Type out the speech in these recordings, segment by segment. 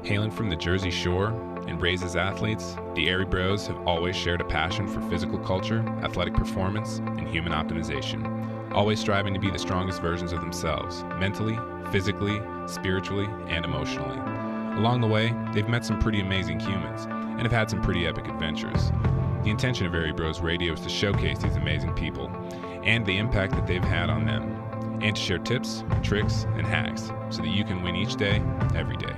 Hailing from the Jersey Shore and raised as athletes, the Airey Bros have always shared a passion for physical culture, athletic performance, and human optimization, always striving to be the strongest versions of themselves, mentally, physically, spiritually, and emotionally. Along the way, they've met some pretty amazing humans and have had some pretty epic adventures. The intention of Airey Bros Radio is to showcase these amazing people and the impact that they've had on them, and to share tips, tricks, and hacks so that you can win each day, every day.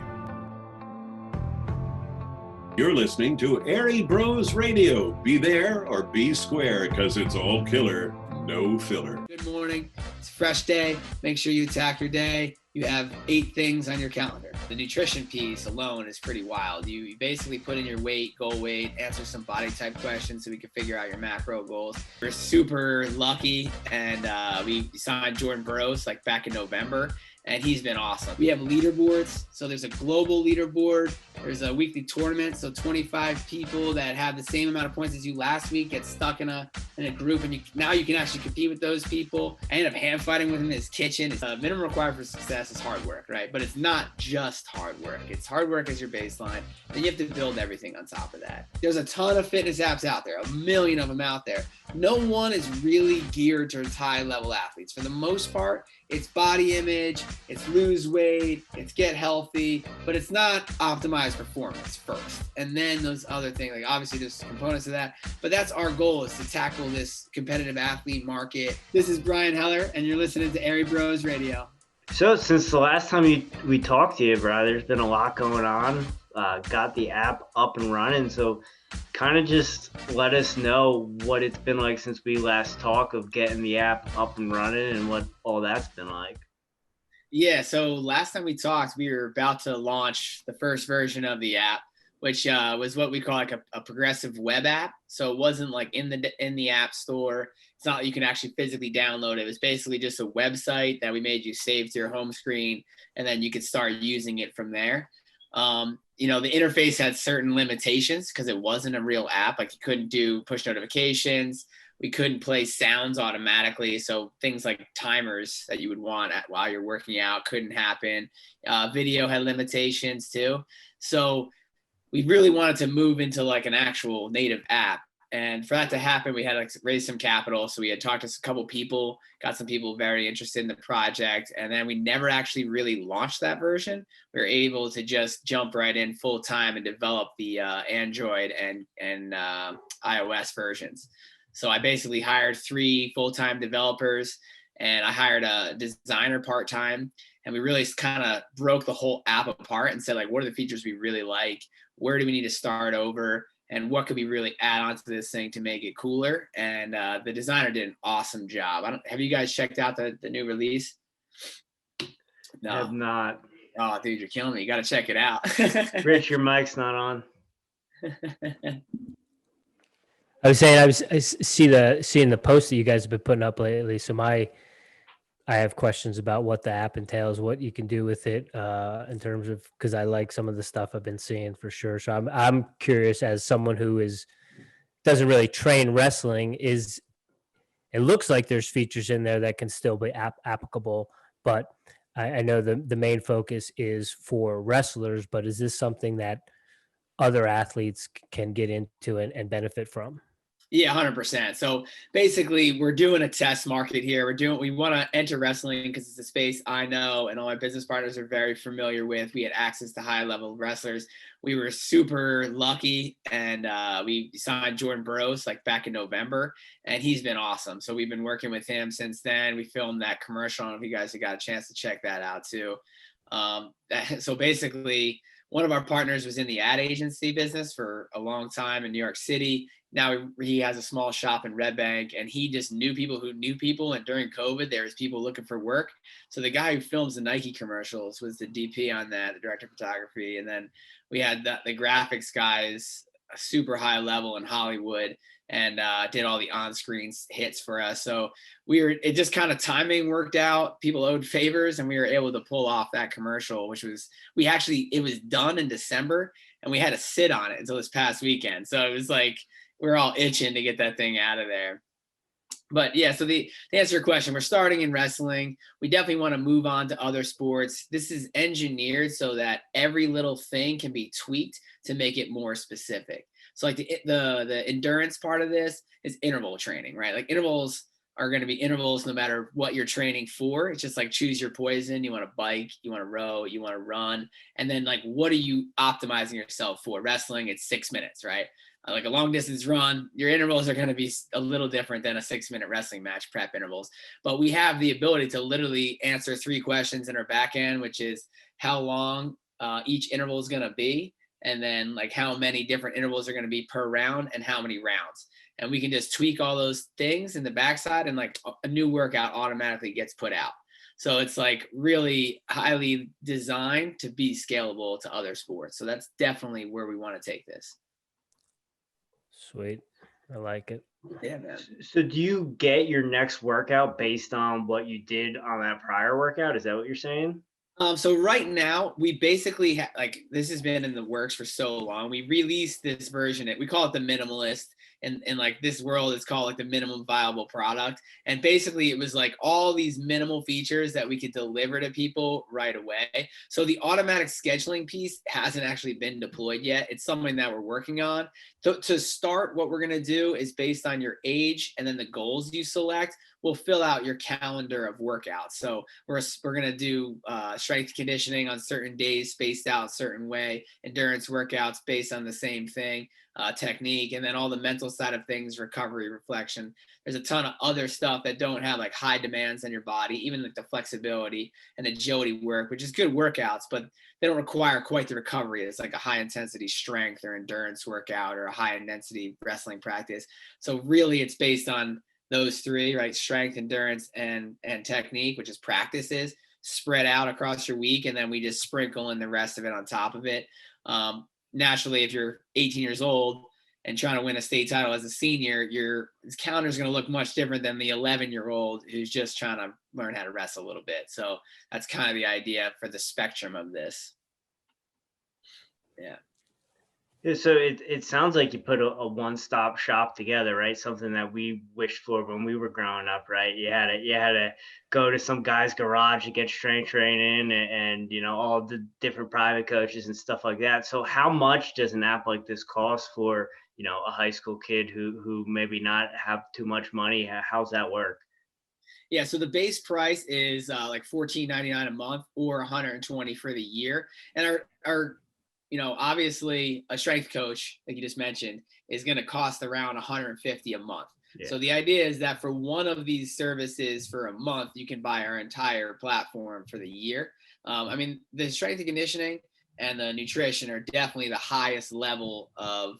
You're listening to Airey Bros Radio. Be there or be square, because it's all killer, no filler. Good morning. It's a fresh day. Make sure you attack your day. You have 8 things on your calendar. The nutrition piece alone is pretty wild. You basically put in your weight, goal weight, answer some body type questions so we can figure out your macro goals. We're super lucky, and we signed Jordan Burroughs like back in November, and he's been awesome. We have leaderboards. So there's a global leaderboard. There's a weekly tournament. So 25 people that have the same amount of points as you last week get stuck in a group, and now you can actually compete with those people. I ended up hand fighting with him in his kitchen. It's minimum required for success is hard work, right? But it's not just hard work. It's hard work as your baseline. Then you have to build everything on top of that. There's a ton of fitness apps out there, 1 million of them out there. No one is really geared towards high level athletes. For the most part, it's body image, it's lose weight, it's get healthy, but it's not optimized performance first. And then those other things, like obviously there's components of that, but that's our goal, is to tackle this competitive athlete market. This is Bryan Heller, and you're listening to Airey Bros Radio. So since the last time we talked to you, bro, there's been a lot going on. Got the app up and running. So kind of just let us know what it's been like since we last talked of getting the app up and running and what all that's been like. Yeah, so last time we talked, we were about to launch the first version of the app, which was what we call like a progressive web app. So it wasn't like in the app store. It's not like you can actually physically download it. It was basically just a website that we made you save to your home screen, and then you could start using it from there. The interface had certain limitations because it wasn't a real app. Like you couldn't do push notifications. We couldn't play sounds automatically. So things like timers that you would want while you're working out couldn't happen. Video had limitations too. So we really wanted to move into like an actual native app. And for that to happen, we had to raise some capital. So we had talked to a couple people, got some people very interested in the project. And then we never actually really launched that version. We were able to just jump right in full time and develop the Android and iOS versions. So I basically hired 3 full-time developers, and I hired a designer part-time. And we really kind of broke the whole app apart and said, like, what are the features we really like? Where do we need to start over? And what could we really add onto this thing to make it cooler? And the designer did an awesome job. Have you guys checked out the new release? No. I have not. Oh, dude, you're killing me. You got to check it out. Rich, your mic's not on. I was saying I seeing the posts that you guys have been putting up lately. So I have questions about what the app entails, what you can do with it in terms of, because I like some of the stuff I've been seeing for sure. So I'm curious, as someone who doesn't really train wrestling, it looks like there's features in there that can still be applicable, but I know the main focus is for wrestlers, but is this something that other athletes can get into and benefit from? Yeah, 100%. So basically, we're doing a test market here. We want to enter wrestling because it's a space I know and all my business partners are very familiar with. We had access to high-level wrestlers. We were super lucky, and we signed Jordan Burroughs like back in November, and he's been awesome. So we've been working with him since then. We filmed that commercial. I don't know if you guys have got a chance to check that out too. So basically, one of our partners was in the ad agency business for a long time in New York City. Now he has a small shop in Red Bank, and he just knew people who knew people. And during COVID, there was people looking for work. So the guy who films the Nike commercials was the DP on that, the director of photography. And then we had the graphics guys, super high level in Hollywood, and did all the on-screen hits for us. So it just kind of timing worked out. People owed favors, and we were able to pull off that commercial, which was, it was done in December, and we had to sit on it until this past weekend. So it was like, we're all itching to get that thing out of there. But yeah, so to answer your question, we're starting in wrestling. We definitely want to move on to other sports. This is engineered so that every little thing can be tweaked to make it more specific. So like the endurance part of this is interval training, right? Like intervals are going to be intervals no matter what you're training for. It's just like choose your poison. You want to bike, you want to row, you want to run. And then like, what are you optimizing yourself for? Wrestling, it's 6 minutes, right? Like a long distance run, your intervals are going to be a little different than a 6-minute wrestling match prep intervals. But we have the ability to literally answer 3 questions in our back end, which is how long each interval is going to be, and then like how many different intervals are going to be per round and how many rounds. And we can just tweak all those things in the backside, and like a new workout automatically gets put out. So it's like really highly designed to be scalable to other sports. So that's definitely where we want to take this. Sweet. I like it. Yeah, man. So do you get your next workout based on what you did on that prior workout? Is that what you're saying? So right now we basically like, this has been in the works for so long. We released this version. We call it the minimalist. And like this world is called like the minimum viable product. And basically it was like all these minimal features that we could deliver to people right away. So the automatic scheduling piece hasn't actually been deployed yet. It's something that we're working on. So to start, what we're going to do is based on your age and then the goals you select, we'll fill out your calendar of workouts. So we're going to do strength conditioning on certain days, spaced out a certain way, endurance workouts based on the same thing. Technique, and then all the mental side of things, recovery, reflection. There's a ton of other stuff that don't have like high demands on your body, even like the flexibility and agility work, which is good workouts, but they don't require quite the recovery. It's like a high intensity strength or endurance workout or a high intensity wrestling practice. So really it's based on those 3, right? Strength, endurance, and technique, which is practices spread out across your week. And then we just sprinkle in the rest of it on top of it. Naturally, if you're 18 years old and trying to win a state title as a senior, your calendar is going to look much different than the 11-year-old who's just trying to learn how to wrestle a little bit. So that's kind of the idea for the spectrum of this. Yeah. So it sounds like you put a one-stop shop together, right? Something that we wished for when we were growing up, right? You had to go to some guy's garage to get strength training and you know, all the different private coaches and stuff like that. So how much does an app like this cost for, you know, a high school kid who maybe not have too much money? How's that work? Yeah, so the base price is like $14.99 a month or $120 for the year. And our you know, obviously a strength coach, like you just mentioned, is going to cost around $150 a month. Yeah. So the idea is that for one of these services for a month, you can buy our entire platform for the year. I mean, the strength and conditioning and the nutrition are definitely the highest level of,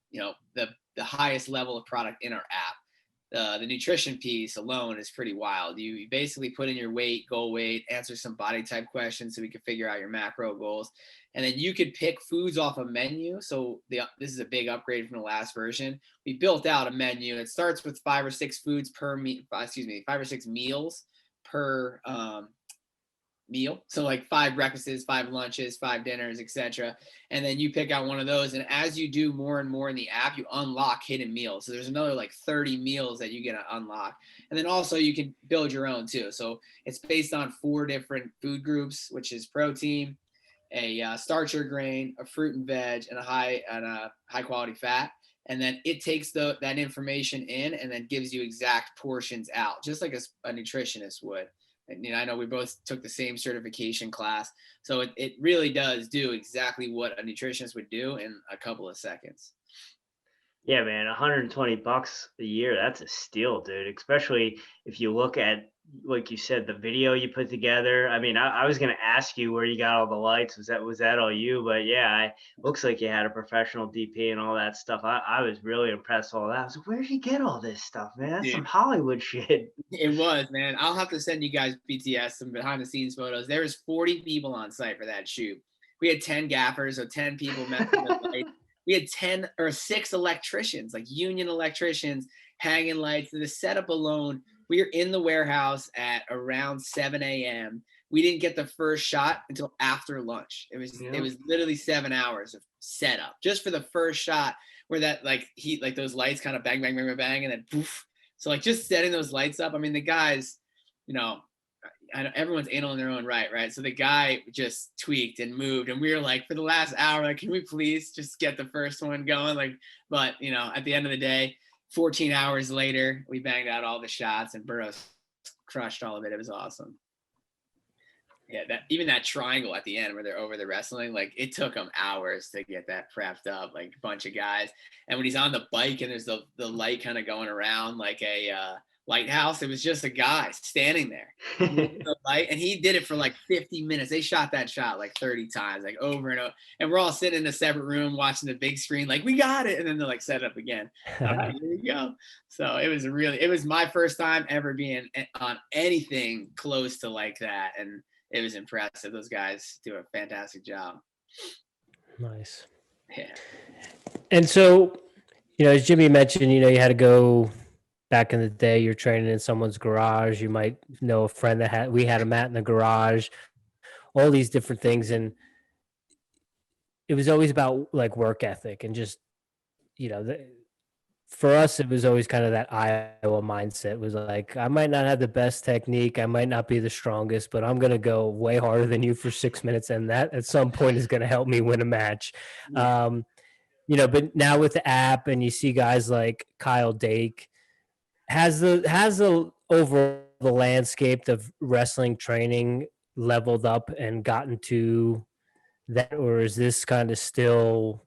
you know, the highest level of product in our app. The nutrition piece alone is pretty wild. You basically put in your weight, goal weight, answer some body type questions so we can figure out your macro goals. And then you could pick foods off a menu. So this is a big upgrade from the last version. We built out a menu. It starts with 5 or 6 foods per 5 or 6 meals per meal. So like 5 breakfasts, 5 lunches, 5 dinners, etc. And then you pick out one of those. And as you do more and more in the app, you unlock hidden meals. So there's another like 30 meals that you get to unlock. And then also you can build your own too. So it's based on 4 different food groups, which is protein, a starch or grain, a fruit and veg, and a high quality fat. And then it takes that information in and then gives you exact portions out, just like a nutritionist would. And, you know, I know we both took the same certification class. So it really does do exactly what a nutritionist would do in a couple of seconds. Yeah, man, $120 a year. That's a steal, dude. Especially if you look at, like you said, the video you put together. I mean, I was going to ask you where you got all the lights. Was that all you? But yeah, it looks like you had a professional DP and all that stuff. I was really impressed with all that. I was like, where did you get all this stuff, man? That's some Hollywood shit. It was, man. I'll have to send you guys BTS some behind the scenes photos. There was 40 people on site for that shoot. We had 10 gaffers, so 10 people messing with lights. We had 10 or 6 electricians, like union electricians, hanging lights. The setup alone, we were in the warehouse at around 7 a.m. We didn't get the first shot until after lunch. It was literally 7 hours of setup just for the first shot, where that like those lights kind of bang, bang, bang, bang, bang, and then poof. So like just setting those lights up. I mean, the guys, everyone's anal in their own right? So the guy just tweaked and moved, and we were like, for the last hour, like, can we please just get the first one going? Like, but at the end of the day, 14 hours later, we banged out all the shots, and Burroughs crushed all of it. It was awesome. Yeah, even that triangle at the end where they're over the wrestling, like it took him hours to get that prepped up, like a bunch of guys. And when he's on the bike and there's the light kind of going around like a lighthouse, it was just a guy standing there the light, and he did it for like 50 minutes. They shot that shot like 30 times, like over and over. And we're all sitting in a separate room watching the big screen, like, we got it. And then they're like, set it up again. All right, here we go. So it was my first time ever being on anything close to like that. And it was impressive. Those guys do a fantastic job. Nice. Yeah. And so, as Jimmy mentioned, you had to go back in the day, you're training in someone's garage. You might know a friend that we had a mat in the garage, all these different things. And it was always about like work ethic and just, for us, it was always kind of that Iowa mindset. It was like, I might not have the best technique. I might not be the strongest, but I'm going to go way harder than you for 6 minutes. And that at some point is going to help me win a match. Yeah. But now with the app and you see guys like Kyle Dake, has the over the landscape of wrestling training leveled up and gotten to that, or is this kind of still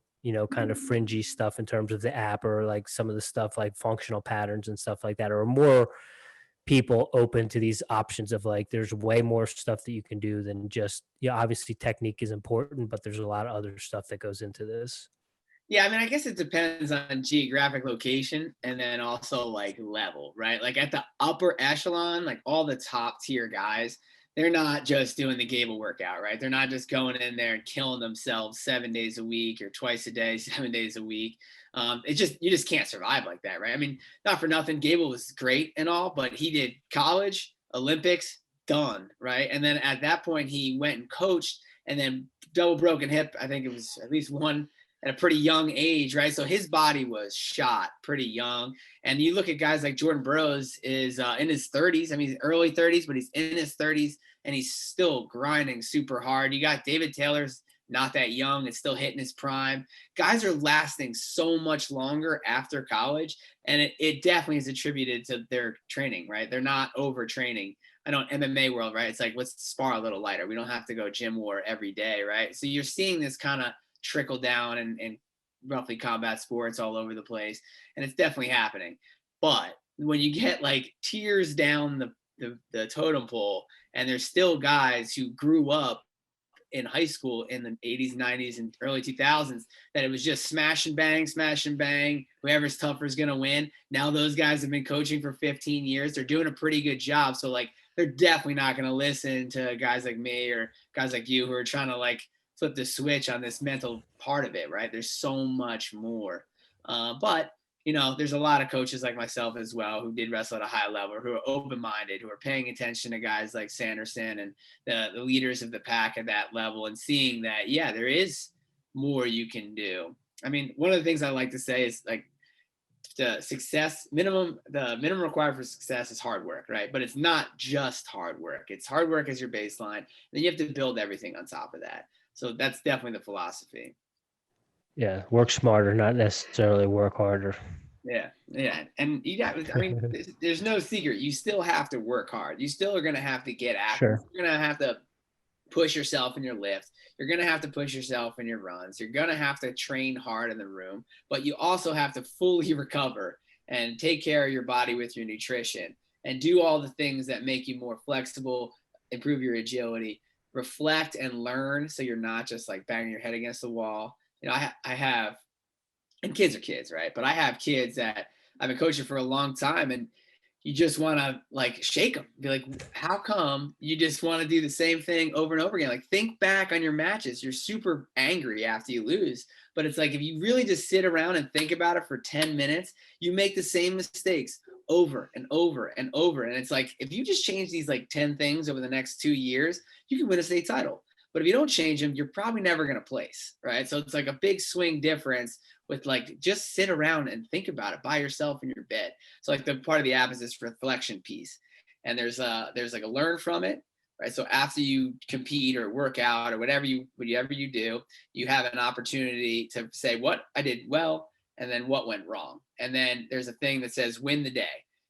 kind of fringy stuff in terms of the app, or like some of the stuff like functional patterns and stuff like that, or more people open to these options of like, there's way more stuff that you can do than just, obviously technique is important, but there's a lot of other stuff that goes into this. Yeah, I mean, I guess it depends on geographic location and then also like level, right? Like at the upper echelon, like all the top tier guys, they're not just doing the Gable workout, right? They're not just going in there and killing themselves 7 days a week or twice a day, 7 days a week. You just can't survive like that, right? I mean, not for nothing, Gable was great and all, but he did college, Olympics, done, right? And then at that point, he went and coached, and then double broken hip. I think it was at least one at a pretty young age, right? So his body was shot pretty young. And you look at guys like Jordan Burroughs is in his 30s. I mean, he's early 30s, but he's in his 30s and he's still grinding super hard. You got David Taylor's not that young and still hitting his prime. Guys are lasting so much longer after college, and it definitely is attributed to their training, right? They're not overtraining. I know in MMA world, right? It's like, let's spar a little lighter. We don't have to go gym war every day, right? So you're seeing this kind of trickle down and roughly combat sports all over the place, and it's definitely happening. But when you get like tiers down the totem pole, and there's still guys who grew up in high school in the 80s, 90s, and early 2000s, that it was just smash and bang, whoever's tougher is going to win. Now those guys have been coaching for 15 years. They're doing a pretty good job. So like, they're definitely not going to listen to guys like me or guys like you who are trying to like flip the switch on this mental part of it, right? There's so much more. But there's a lot of coaches like myself as well who did wrestle at a high level, who are open-minded, who are paying attention to guys like Sanderson and the leaders of the pack at that level, and seeing that, yeah, there is more you can do. I mean, one of the things I like to say is like the minimum required for success is hard work, right? But it's not just hard work. It's hard work as your baseline. Then you have to build everything on top of that. So that's definitely the philosophy. Yeah, work smarter, not necessarily work harder. Yeah. And there's no secret. You still have to work hard. You still are going to have to get active. Sure. You're going to have to push yourself in your lift. You're going to have to push yourself in your runs. You're going to have to train hard in the room, but you also have to fully recover and take care of your body with your nutrition and do all the things that make you more flexible, improve your agility, reflect and learn. So you're not just like banging your head against the wall. I have, and kids are kids, right? But I have kids that I've been coaching for a long time, and you just want to like shake them, be like, how come you just want to do the same thing over and over again? Like, think back on your matches. You're super angry after you lose, but it's like, if you really just sit around and think about it for 10 minutes, you make the same mistakes over and over and over. And it's like, if you just change these like 10 things over the next 2 years, you can win a state title. But if you don't change them, you're probably never going to place, right? So it's like a big swing difference with like, just sit around and think about it by yourself in your bed. So like the part of the app is this reflection piece. And there's like a learn from it, right? So after you compete or work out or whatever you do, you have an opportunity to say what I did well and then what went wrong. And then there's a thing that says win the day.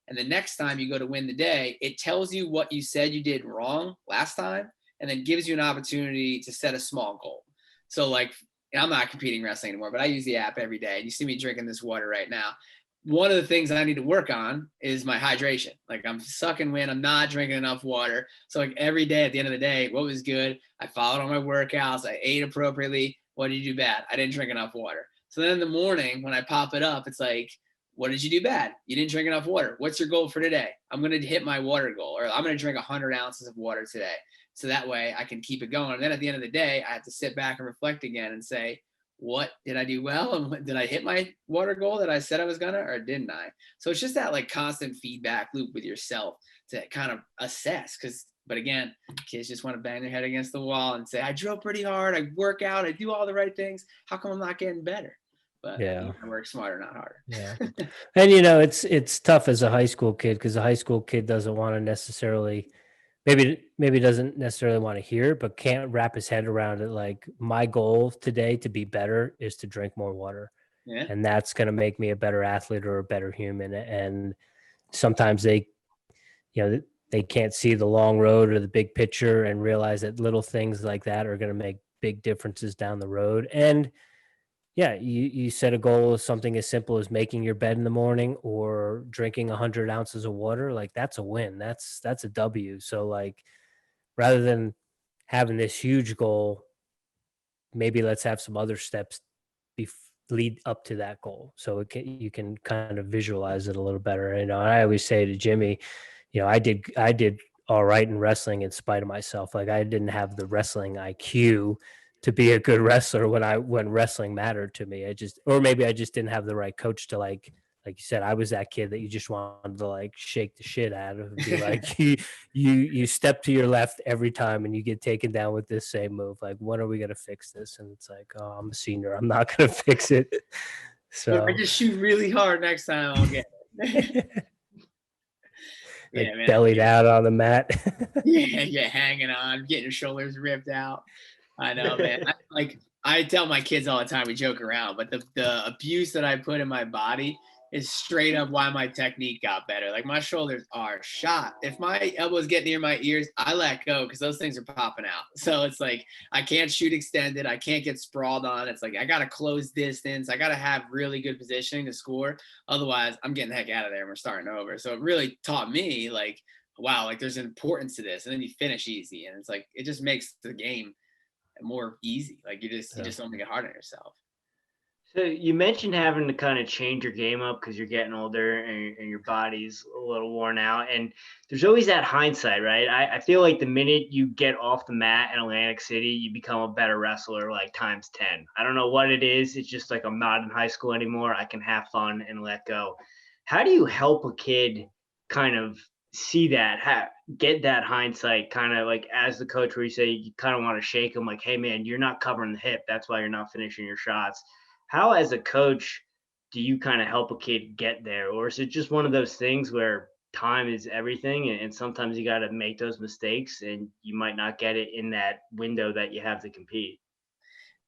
And the next time you go to win the day, it tells you what you said you did wrong last time and then gives you an opportunity to set a small goal. So like, I'm not competing wrestling anymore, but I use the app every day. You see me drinking this water right now. One of the things that I need to work on is my hydration. Like I'm sucking wind. I'm not drinking enough water. So like every day at the end of the day, what was good? I followed all my workouts. I ate appropriately. What did you do bad? I didn't drink enough water. So then in the morning when I pop it up, it's like, what did you do bad? You didn't drink enough water. What's your goal for today? I'm going to hit my water goal, or I'm going to drink 100 ounces of water today. So that way I can keep it going. And then at the end of the day, I have to sit back and reflect again and say, what did I do well? And did I hit my water goal that I said I was gonna, or didn't I? So it's just that like constant feedback loop with yourself to kind of assess. But again, kids just want to bang their head against the wall and say, I drill pretty hard. I work out. I do all the right things. How come I'm not getting better? But yeah, I work smarter, not harder. Yeah. And it's tough as a high school kid, because a high school kid doesn't want to necessarily, maybe doesn't necessarily want to hear it, but can't wrap his head around it. Like, my goal today to be better is to drink more water. Yeah. And that's going to make me a better athlete or a better human. And sometimes they can't see the long road or the big picture and realize that little things like that are going to make big differences down the road. And yeah, you set a goal of something as simple as making your bed in the morning or drinking 100 ounces of water. Like, that's a win. That's a W. So like, rather than having this huge goal, maybe let's have some other steps lead up to that goal. So you can kind of visualize it a little better. I always say to Jimmy, I did all right in wrestling in spite of myself. Like, I didn't have the wrestling IQ to be a good wrestler when wrestling mattered to me. Maybe I just didn't have the right coach to like you said, I was that kid that you just wanted to like shake the shit out of and be like, you step to your left every time and you get taken down with this same move. Like, when are we going to fix this? And it's like, oh, I'm a senior. I'm not going to fix it. So I just shoot really hard next time. I'll get it. Like, man, bellied out on the mat. yeah, hanging on, getting your shoulders ripped out. I know, man. I tell my kids all the time, we joke around, but the abuse that I put in my body is straight up why my technique got better. Like, my shoulders are shot. If my elbows get near my ears, I let go because those things are popping out. So it's like, I can't shoot extended. I can't get sprawled on. It's like, I got to close distance. I got to have really good positioning to score. Otherwise, I'm getting the heck out of there and we're starting over. So it really taught me like, wow, like there's an importance to this. And then you finish easy. And it's like, it just makes the game more easy. Like, you just don't make it hard on yourself. So you mentioned having to kind of change your game up because you're getting older and your body's a little worn out. And there's always that hindsight, right? I feel like the minute you get off the mat in Atlantic City, you become a better wrestler, like times 10. I don't know what it is. It's just like, I'm not in high school anymore. I can have fun and let go. How do you help a kid kind of see that, get that hindsight, kind of like as the coach, where you say you kind of want to shake them like, hey man, you're not covering the hip. That's why you're not finishing your shots. How, as a coach, do you kind of help a kid get there? Or is it just one of those things where time is everything and sometimes you got to make those mistakes and you might not get it in that window that you have to compete?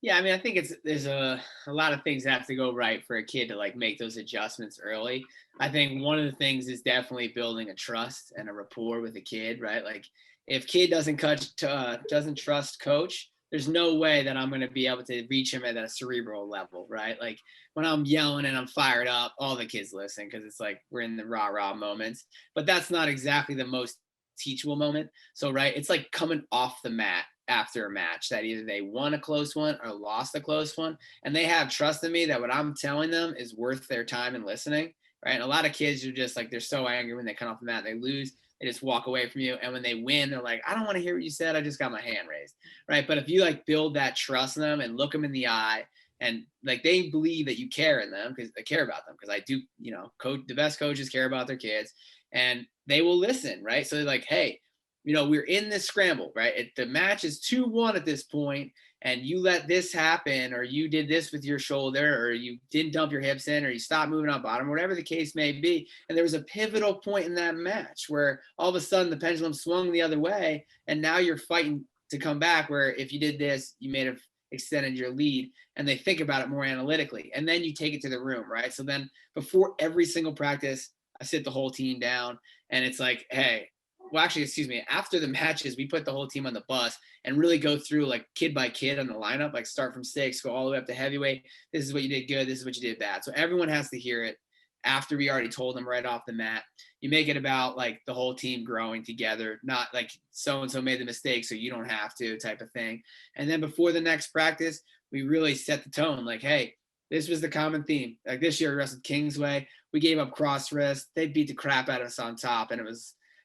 Yeah, I mean, I think there's a lot of things that have to go right for a kid to like make those adjustments early. I think one of the things is definitely building a trust and a rapport with a kid, right? Like, if kid doesn't trust coach, there's no way that I'm going to be able to reach him at a cerebral level, right? Like, when I'm yelling and I'm fired up, all the kids listen because it's like we're in the rah-rah moments. But that's not exactly the most teachable moment. So, right, it's like coming off the mat after a match that either they won a close one or lost a close one. And they have trust in me that what I'm telling them is worth their time and listening, right? And a lot of kids are just like, they're so angry when they come off the mat, they lose. They just walk away from you. And when they win, they're like, I don't want to hear what you said. I just got my hand raised. Right. But if you like build that trust in them and look them in the eye and like they believe that you care in them because they care about them. Because I do, the best coaches care about their kids and they will listen. Right. So they're like, hey, we're in this scramble, right? The match is 2-1 at this point, and you let this happen, or you did this with your shoulder, or you didn't dump your hips in, or you stopped moving on bottom, whatever the case may be. And there was a pivotal point in that match where all of a sudden the pendulum swung the other way, and now you're fighting to come back, where if you did this, you may have extended your lead, and they think about it more analytically. And then you take it to the room, right? So then before every single practice, I sit the whole team down, and it's like, hey, well, actually, excuse me, after the matches, we put the whole team on the bus and really go through like kid by kid on the lineup, like start from 6, go all the way up to heavyweight. This is what you did good. This is what you did bad. So everyone has to hear it after we already told them right off the mat. You make it about like the whole team growing together, not like so-and-so made the mistake, so you don't have to type of thing. And then before the next practice, we really set the tone like, hey, this was the common theme. Like this year we wrestled Kingsway. We gave up cross wrist. They beat the crap out of us on top. And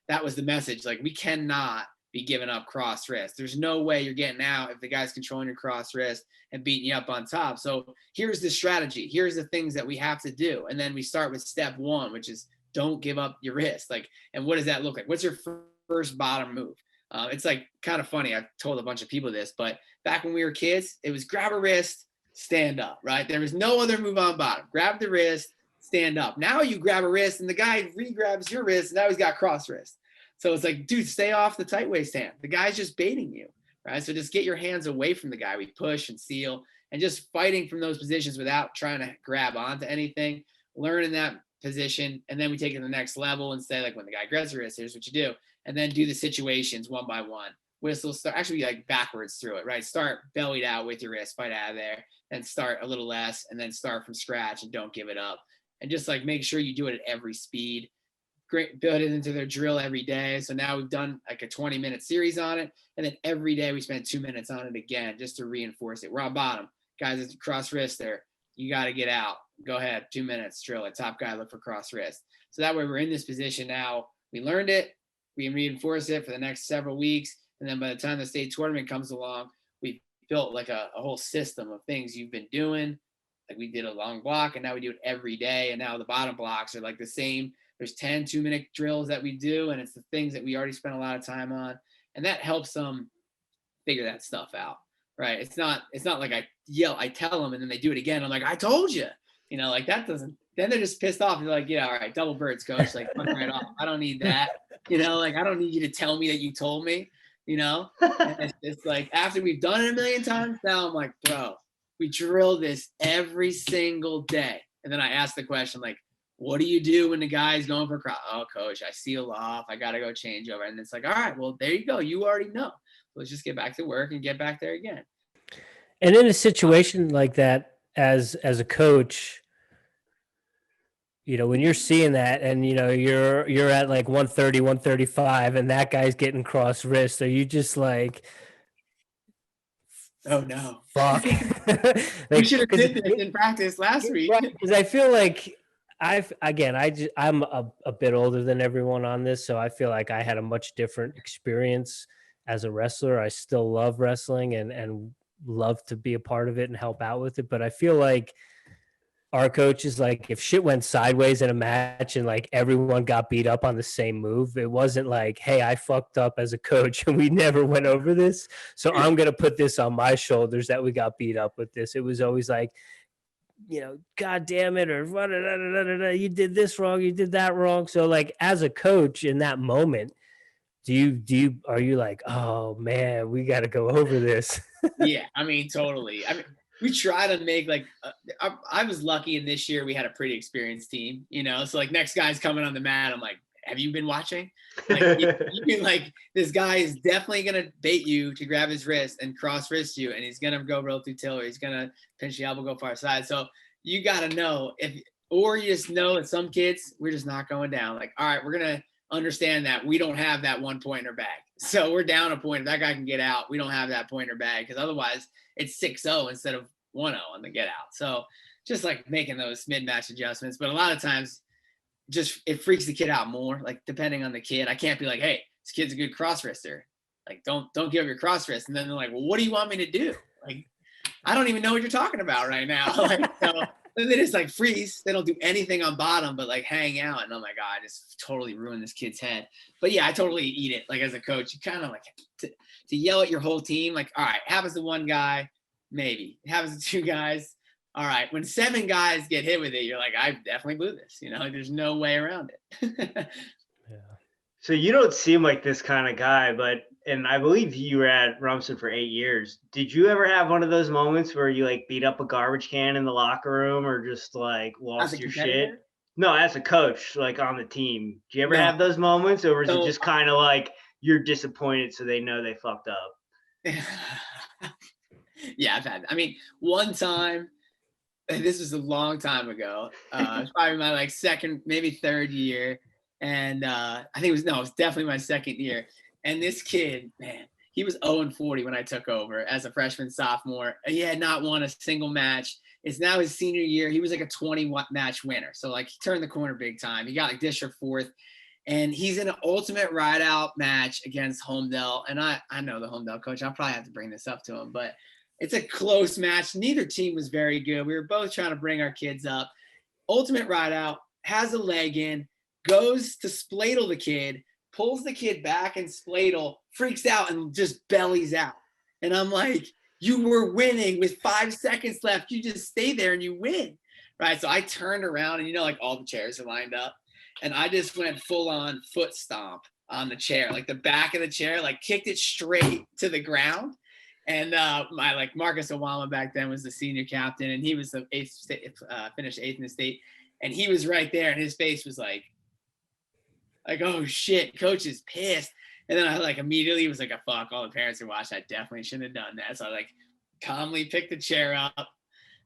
that was the message. Like, we cannot be giving up cross wrist. There's no way you're getting out if the guy's controlling your cross wrist and beating you up on top. So here's the strategy. Here's the things that we have to do. And then we start with step 1, which is don't give up your wrist. Like, and what does that look like? What's your first bottom move? It's like kind of funny. I've told a bunch of people this, but back when we were kids, it was grab a wrist, stand up, right? There was no other move on bottom. Grab the wrist, stand up. Now you grab a wrist and the guy re-grabs your wrist, and now he's got cross wrist. So it's like, dude, stay off the tight waist hand. The guy's just baiting you, right? So just get your hands away from the guy. We push and seal, and just fighting from those positions without trying to grab onto anything, learn in that position, and then we take it to the next level and say, like, when the guy grabs the wrist, here's what you do. And then do the situations one by one. Whistle, start, actually like backwards through it, right? Start bellied out with your wrist, fight out of there, then start a little less, and then start from scratch and don't give it up. And just like make sure you do it at every speed. Great, build it into their drill every day. So now we've done like a 20-minute series on it. And then every day we spend 2 minutes on it again, just to reinforce it. We're on bottom. Guys, it's cross wrist there. You got to get out. Go ahead. 2 minutes, drill it. Top guy, look for cross wrist. So that way we're in this position now. We learned it. We reinforce it for the next several weeks. And then by the time the state tournament comes along, we built like a whole system of things you've been doing. Like we did a long block, and now we do it every day. And now the bottom blocks are like the same. There's 10 2-minute drills that we do, and it's the things that we already spent a lot of time on. And that helps them figure that stuff out, right? It's not like I tell them and then they do it again. I'm like, I told you, like that doesn't, then they're just pissed off. They're like, yeah, all right, double birds, coach. Like, fuck right off. I don't need that. Like, I don't need you to tell me that you told me, And it's like, after we've done it a million times, now I'm like, bro, we drill this every single day. And then I ask the question, like, what do you do when the guy's going for cross? Oh, coach, I seal off. I got to go change over. And it's like, all right, well, there you go. You already know. Let's just get back to work and get back there again. And in a situation like that, as a coach, when you're seeing that and, you're at like 130, 135 and that guy's getting cross wrist, are you just like, oh no, fuck. We should have did this in practice last week. Right, because I feel like I'm a bit older than everyone on this, so I feel like I had a much different experience as a wrestler. I still love wrestling and love to be a part of it and help out with it, but I feel like our coach is like, if shit went sideways in a match and like everyone got beat up on the same move, it wasn't like, hey, I fucked up as a coach and we never went over this, so I'm going to put this on my shoulders that we got beat up with this. It was always like, God damn it, or you did this wrong, you did that wrong. So like as a coach in that moment, are you like, oh man, we got to go over this? Yeah, I mean, totally. I mean, we try to make like, I was lucky in this year we had a pretty experienced team, so like next guy's coming on the mat, I'm like, have you been watching? Like, you can like, this guy is definitely going to bait you to grab his wrist and cross wrist you, and he's going to go roll through tiller, he's going to pinch the elbow, go far side. So you got to know or you just know that some kids, we're just not going down. Like, all right, we're going to understand that we don't have that 1 point in our bag. So we're down a point. If that guy can get out, we don't have that point in our bag, because otherwise it's 6-0 instead of 1-0 on the get out. So just like making those mid-match adjustments. But a lot of times just it freaks the kid out more, like depending on the kid. I can't be like, hey, this kid's a good cross wrister. Like, don't give up your cross wrist. And then they're like, well, what do you want me to do? Like, I don't even know what you're talking about right now. Like, so And they just like freeze. They don't do anything on bottom, but like hang out. And oh my God, I just totally ruined this kid's head. But yeah, I totally eat it. Like as a coach, you kind of like to yell at your whole team. Like, all right, happens to one guy, maybe. It happens to two guys. All right. When 7 guys get hit with it, you're like, I definitely blew this. You know, there's no way around it. Yeah. So you don't seem like this kind of guy, and I believe you were at Rumson for 8 years. Did you ever have one of those moments where you like beat up a garbage can in the locker room or just like lost your shit? No, as a coach, like on the team. Do you ever have those moments, or was it just kind of like you're disappointed so they know they fucked up? Yeah, I've had. I mean, one time, and this was a long time ago. It was probably my like second, maybe third year. And I think it was definitely my second year. And this kid, man, he was 0-40 when I took over as a freshman, sophomore. He had not won a single match. It's now his senior year. He was like a 20-match winner. So like he turned the corner big time. He got like district 4th. And he's in an ultimate ride-out match against Homedale. And I know the Homedale coach. I'll probably have to bring this up to him. But it's a close match. Neither team was very good. We were both trying to bring our kids up. Ultimate ride-out, has a leg in, goes to spladle the kid, pulls the kid back, and spladle freaks out and just bellies out. And I'm like, you were winning with 5 seconds left. You just stay there and you win. Right. So I turned around and, like all the chairs are lined up. And I just went full on foot stomp on the chair, like the back of the chair, like kicked it straight to the ground. And my like Marcus Owama back then was the senior captain, and he was the finished 8th in the state. And he was right there, and his face was like, oh shit, coach is pissed. And then I like immediately was like, fuck, all the parents are watching. I definitely shouldn't have done that. So I like calmly picked the chair up,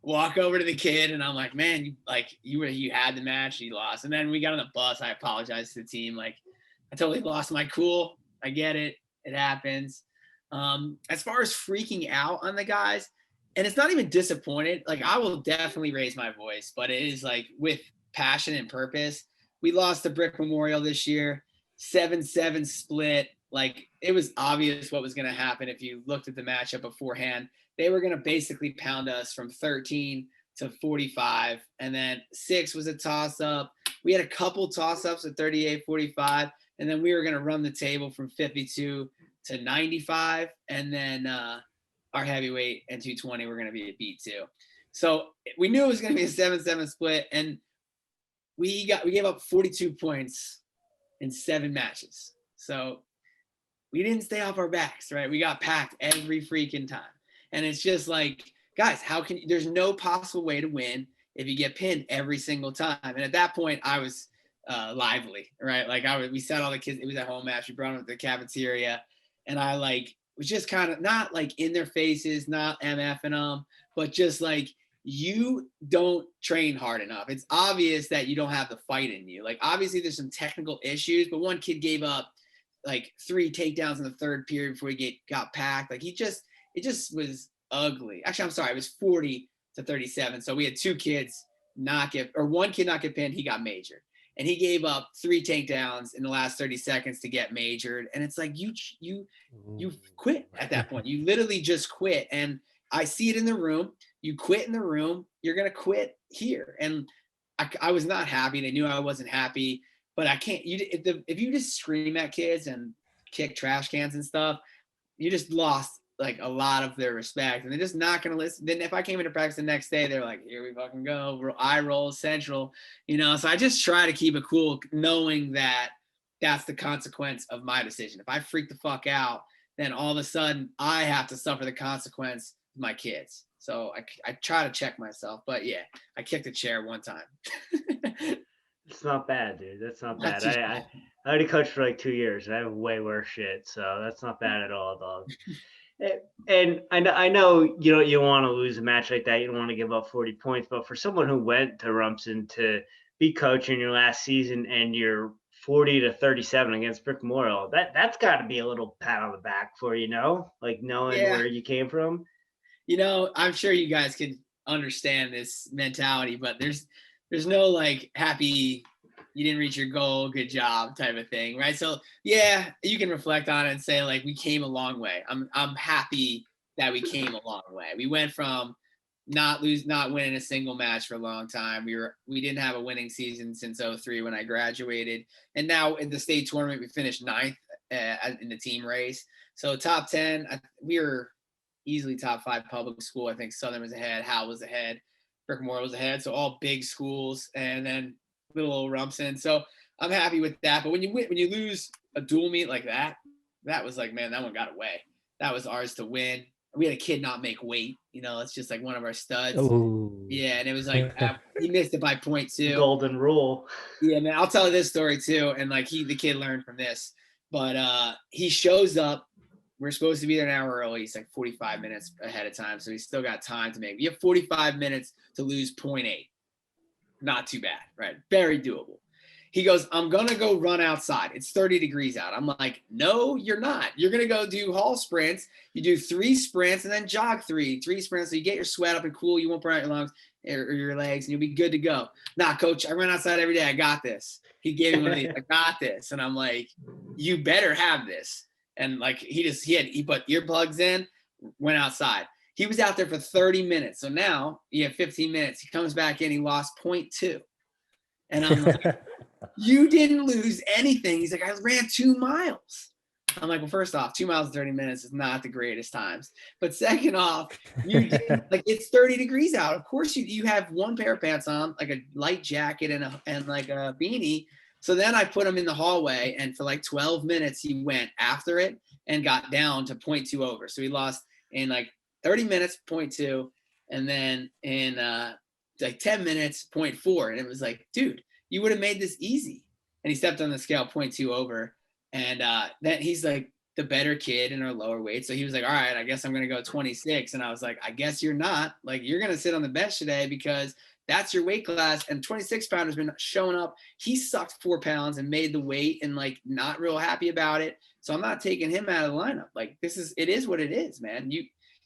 walk over to the kid, and I'm like, man, you had the match, you lost. And then we got on the bus. I apologized to the team. Like, I totally lost my cool. I get it. It happens. As far as freaking out on the guys, and it's not even disappointed. Like, I will definitely raise my voice, but it is like with passion and purpose. We lost the Brick Memorial this year, 7-7 split. Like, it was obvious what was going to happen if you looked at the matchup beforehand. They were going to basically pound us from 13 to 45. And then 6 was a toss-up. We had a couple toss-ups at 38-45. And then we were going to run the table from 52 to 95. And then our heavyweight and 220 were going to be a beat too. So we knew it was going to be a 7-7 split. And we gave up 42 points in 7 matches. So we didn't stay off our backs, right? We got packed every freaking time. And it's just like, guys, there's no possible way to win if you get pinned every single time. And at that point I was lively, right? Like we sat all the kids, it was at home match. We brought them to the cafeteria, and I like was just kind of not like in their faces, not MFing them, but just like, you don't train hard enough. It's obvious that you don't have the fight in you. Like, obviously there's some technical issues, but one kid gave up like 3 takedowns in the 3rd period before he got packed. Like, it just was ugly. Actually, I'm sorry. It was 40-37. So we had 2 kids one kid not get pinned. He got majored, and he gave up 3 takedowns in the last 30 seconds to get majored. And it's like, you quit at that point. You literally just quit. And I see it in the room. You quit in the room, you're going to quit here. And I was not happy. They knew I wasn't happy, but I can't, if you just scream at kids and kick trash cans and stuff, you just lost like a lot of their respect, and they're just not going to listen. Then if I came into practice the next day, they're like, here we fucking go. I roll central, so I just try to keep it cool, knowing that that's the consequence of my decision. If I freak the fuck out, then all of a sudden I have to suffer the consequence of my kids. So I try to check myself, but yeah, I kicked a chair one time. It's not bad, dude. That's not bad. I already coached for like 2 years, and I have way worse shit. So that's not bad at all, dog. And I know you want to lose a match like that. You don't want to give up 40 points, but for someone who went to Rumson to be coaching your last season and you're 40-37 against Brick Memorial, that's got to be a little pat on the back for like knowing where you came from. I'm sure you guys can understand this mentality, but there's no like happy, you didn't reach your goal, good job type of thing, right? So yeah, you can reflect on it and say like, we came a long way. I'm happy that we came a long way. We went from not winning a single match for a long time. We didn't have a winning season since 2003 when I graduated. And now in the state tournament, we finished 9th in the team race. So top 10, we were easily top 5 public school. I think Southern was ahead, Howell was ahead, Brick Memorial was ahead. So all big schools, and then little old Rumson. So I'm happy with that. But when you lose a dual meet like that was like, man, that one got away. That was ours to win. We had a kid not make weight. It's just like one of our studs. Ooh. Yeah, and it was like he missed it by 0.2. Golden rule. Yeah, man. I'll tell this story too, and like the kid learned from this. But he shows up. We're supposed to be there an hour early. He's like 45 minutes ahead of time, so he's still got time to make. You have 45 minutes to lose 0.8. Not too bad, right? Very doable. He goes, I'm going to go run outside. It's 30 degrees out. I'm like, no, you're not. You're going to go do hall sprints. You do 3 sprints and then jog 3 sprints. So you get your sweat up and cool. You won't burn out your lungs or your legs, and you'll be good to go. Nah, coach, I run outside every day. I got this. He gave me one of these, I got this. And I'm like, you better have this. And like, he put earplugs in, went outside. He was out there for 30 minutes. So now you have 15 minutes. He comes back in, he lost 0.2. And I'm like, you didn't lose anything. He's like, I ran 2 miles. I'm like, well, first off, 2 miles in 30 minutes is not the greatest times. But second off, like it's 30 degrees out. Of course you have one pair of pants on, like a light jacket and like a beanie. So then I put him in the hallway, and for like 12 minutes he went after it and got down to 0.2 over. So he lost in like 30 minutes, 0.2, and then in like 10 minutes, 0.4. And it was like, dude, you would have made this easy. And he stepped on the scale 0.2 over. And then he's like the better kid in our lower weight. So he was like, all right, I guess I'm going to go 26. And I was like, I guess you're not. Like, you're going to sit on the bench today because that's your weight class. And 26 pounder has been showing up. He sucked 4 pounds and made the weight and like not real happy about it. So I'm not taking him out of the lineup. Like, it is what it is, man.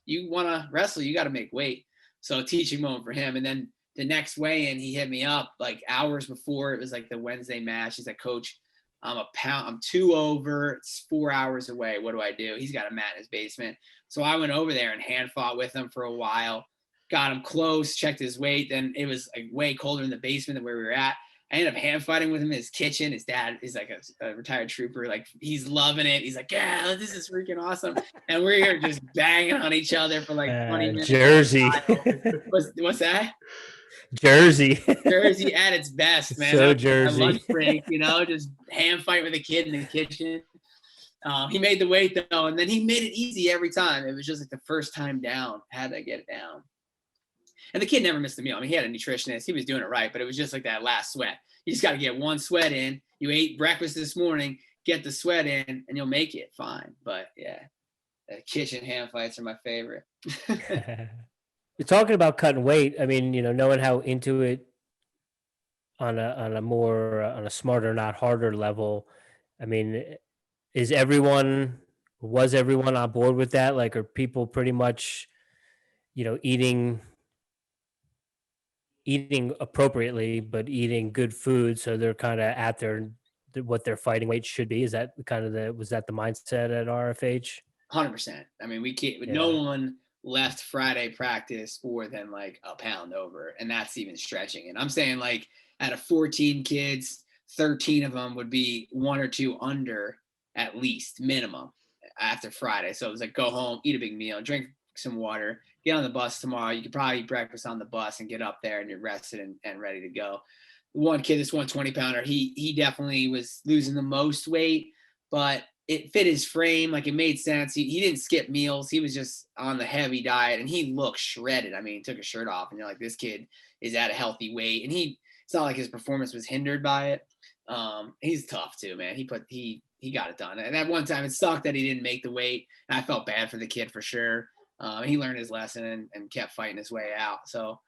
You want to wrestle, you got to make weight. So teaching moment for him. And then the next weigh-in, he hit me up like hours before. It was like the Wednesday match. He's like, coach, I'm 2 over. It's 4 hours away. What do I do? He's got a mat in his basement. So I went over there and hand fought with him for a while, got him close, checked his weight. Then it was like way colder in the basement than where we were at. I ended up hand fighting with him in his kitchen. His dad is like a retired trooper. Like, he's loving it. He's like, yeah, this is freaking awesome. And we're here just banging on each other for like 20 minutes. Jersey. What's that? Jersey at its best, man. So Jersey. Lunch break, just hand fight with a kid in the kitchen. He made the weight though, and then he made it easy every time. It was just like the first time down, had to get it down. And the kid never missed a meal. I mean, he had a nutritionist. He was doing it right, but it was just like that last sweat. You just got to get one sweat in. You ate breakfast this morning, get the sweat in, and you'll make it fine. But yeah, the kitchen hand fights are my favorite. You're talking about cutting weight. I mean, knowing how into it on a smarter, not harder level. I mean, was everyone on board with that? Like, are people pretty much, eating appropriately, but eating good food, so they're kind of at what their fighting weight should be? Is that was that the mindset at RFH? 100%. I mean, we can't. Yeah. No one left Friday practice more than like a pound over, and that's even stretching. And I'm saying, like, out of 14 kids, 13 of them would be 1 or 2 under at least minimum after Friday. So it was like, go home, eat a big meal, drink some water, get on the bus tomorrow. You could probably eat breakfast on the bus and get up there and you're rested and ready to go. One kid, this 120 pounder, he definitely was losing the most weight, but it fit his frame. Like, it made sense. He didn't skip meals. He was just on the heavy diet, and he looked shredded. I mean, he took his shirt off and you're like, this kid is at a healthy weight. And it's not like his performance was hindered by it. He's tough too, man. He got it done. And at one time it sucked that he didn't make the weight, and I felt bad for the kid for sure. He learned his lesson and kept fighting his way out. So,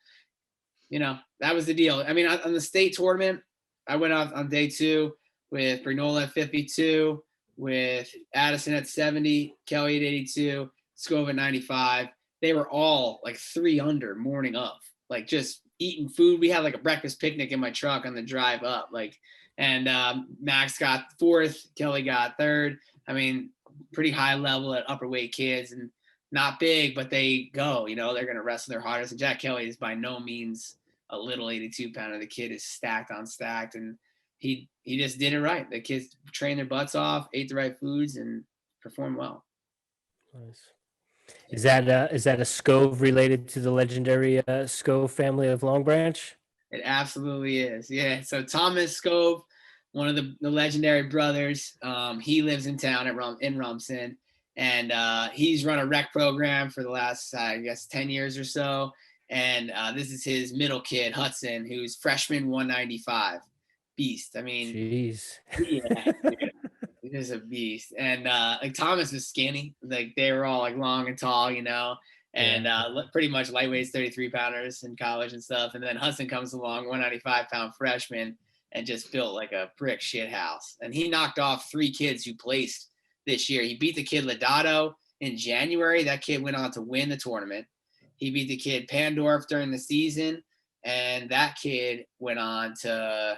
that was the deal. I mean, on the state tournament, I went out on day 2 with Brignola at 52, with Addison at 70, Kelly at 82, Scove at 95. They were all like 3 under morning of, like, just eating food. We had like a breakfast picnic in my truck on the drive up, and Max got 4th, Kelly got 3rd. I mean, pretty high level at upper weight kids. And not big, but they go, they're going to wrestle their hardest. And Jack Kelly is by no means a little 82-pounder. The kid is stacked on stacked, and he just did it right. The kids trained their butts off, ate the right foods, and performed well. Nice. Is that a Scove related to the legendary Scove family of Long Branch? It absolutely is. Yeah. So Thomas Scove, one of the legendary brothers, he lives in town in Rumson, and he's run a rec program for the last, 10 years or so. And this is his middle kid, Hudson, who's freshman 195. Beast. I mean, jeez. Yeah. He is a beast. And like Thomas was skinny. Like they were all like long and tall, and pretty much lightweights, 33-pounders in college and stuff. And then Hudson comes along, 195-pound freshman, and just built like a brick shit house. And he knocked off 3 kids who placed this year. He beat the kid Lodato in January. That kid went on to win the tournament. He beat the kid Pandorf during the season, and that kid went on to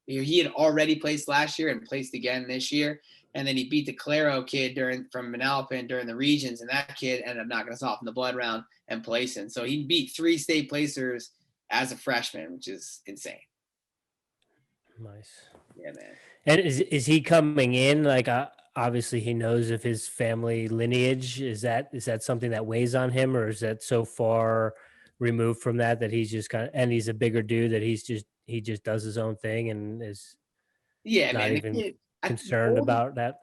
he had already placed last year and placed again this year. And then he beat the Claro kid from Manalapan during the regions, and that kid ended up knocking us off in the blood round and placing. So he beat 3 state placers as a freshman, which is insane. Nice. Yeah, man. And is he coming in like obviously he knows of his family lineage? Is that something that weighs on him, or is that so far removed from that he's just and he's a bigger dude that he just does his own thing and is not even concerned about that?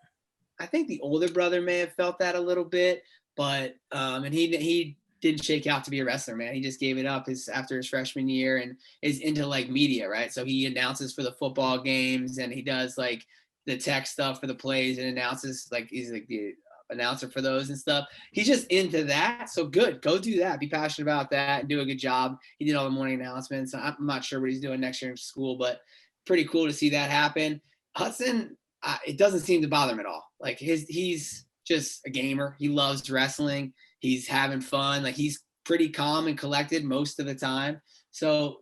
I think the older brother may have felt that a little bit, but and he didn't shake out to be a wrestler, man. He just gave it up after his freshman year and is into like media, right? So he announces for the football games, and he does like the tech stuff for the plays and announces, like he's like the announcer for those and stuff. He's just into that. So good. Go do that. Be passionate about that and do a good job. He did all the morning announcements. I'm not sure what he's doing next year in school, but pretty cool to see that happen. Hudson, it doesn't seem to bother him at all. Like he's just a gamer. He loves wrestling. He's having fun. Like he's pretty calm and collected most of the time. So,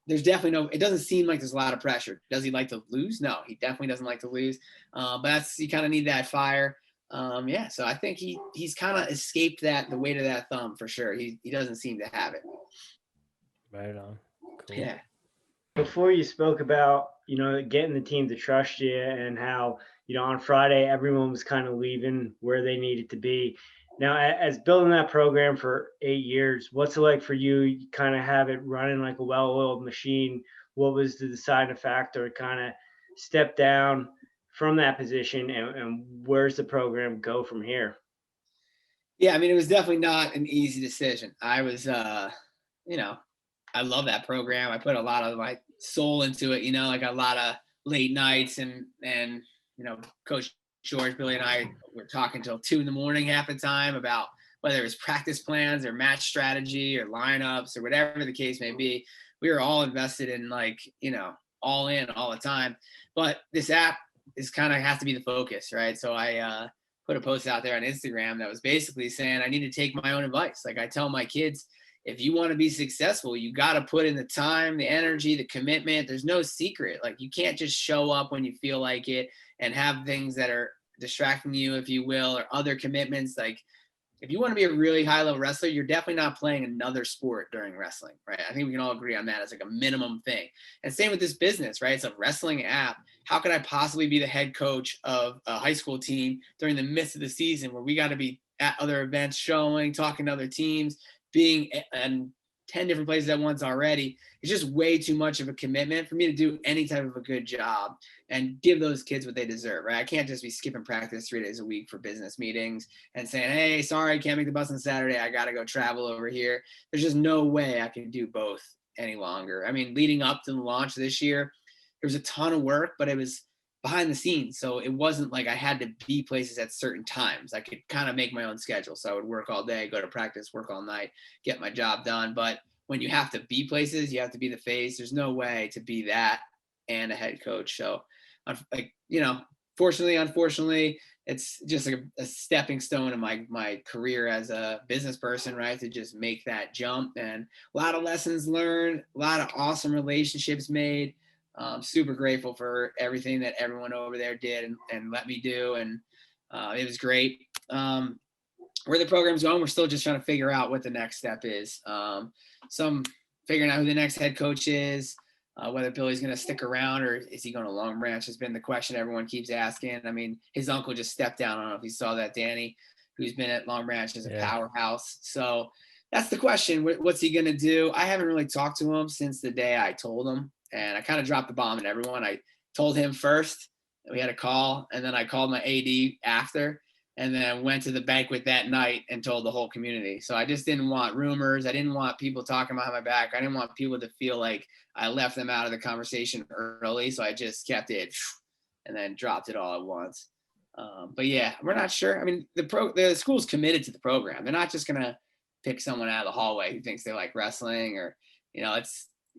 there's definitely it doesn't seem like there's a lot of pressure. Does he like to lose? No, he definitely doesn't like to lose. But you kind of need that fire. So I think he's kind of escaped the weight of that thumb for sure. He doesn't seem to have it. Right on. Cool. Yeah. Before you spoke about, getting the team to trust you and how, on Friday, everyone was kind of leaving where they needed to be. Now, as building that program for 8 years, what's it like for you? You kind of have it running like a well-oiled machine. What was the deciding factor to kind of step down from that position, and where's the program go from here? Yeah, I mean, it was definitely not an easy decision. I was, I love that program. I put a lot of my soul into it, like a lot of late nights and Coach George, Billy, and I were talking till 2 a.m. half the time about whether it was practice plans or match strategy or lineups or whatever the case may be. We were all invested in all in all the time. But this app is kind of has to be the focus, right? So I put a post out there on Instagram that was basically saying I need to take my own advice. Like I tell my kids, if you want to be successful, you got to put in the time, the energy, the commitment. There's no secret. Like you can't just show up when you feel like it and have things that are distracting you, if you will, or other commitments. Like if you want to be a really high level wrestler, you're definitely not playing another sport during wrestling, right? I think we can all agree on that as like a minimum thing. And same with this business, right? It's a wrestling app. How could I possibly be the head coach of a high school team during the midst of the season where we got to be at other events, showing, talking to other teams, being in 10 different places at once already? It's just way too much of a commitment for me to do any type of a good job and give those kids what they deserve, right? I can't just be skipping practice 3 days a week for business meetings and saying, hey, sorry, I can't make the bus on Saturday. I got to go travel over here. There's just no way I can do both any longer. I mean, leading up to the launch this year, there was a ton of work, but it was behind the scenes. So it wasn't like I had to be places at certain times. I could kind of make my own schedule. So I would work all day, go to practice, work all night, get my job done. But when you have to be places, you have to be the face. There's no way to be that and a head coach. So, fortunately, unfortunately, it's just like a stepping stone in my career as a business person, right? To just make that jump, and a lot of lessons learned, a lot of awesome relationships made. Super grateful for everything that everyone over there did and let me do. And it was great. where the program's going, we're still just trying to figure out what the next step is. Some figuring out who the next head coach is, whether Billy's going to stick around or is he going to Long Branch has been the question everyone keeps asking. I mean, his uncle just stepped down. I don't know if you saw that, Danny, who's been at Long Branch as a powerhouse. So that's the question. What's he going to do? I haven't really talked to him since the day I told him, and I kind of dropped the bomb on everyone. I told him first. We had a call, and then I called my AD after, and then went to the banquet that night and told the whole community. So I just didn't want rumors. I didn't want people talking behind my back. I didn't want people to feel like I left them out of the conversation early. So I just kept it and then dropped it all at once. But yeah, we're not sure. I mean, the school's committed to the program. They're not just going to pick someone out of the hallway who thinks they like wrestling or,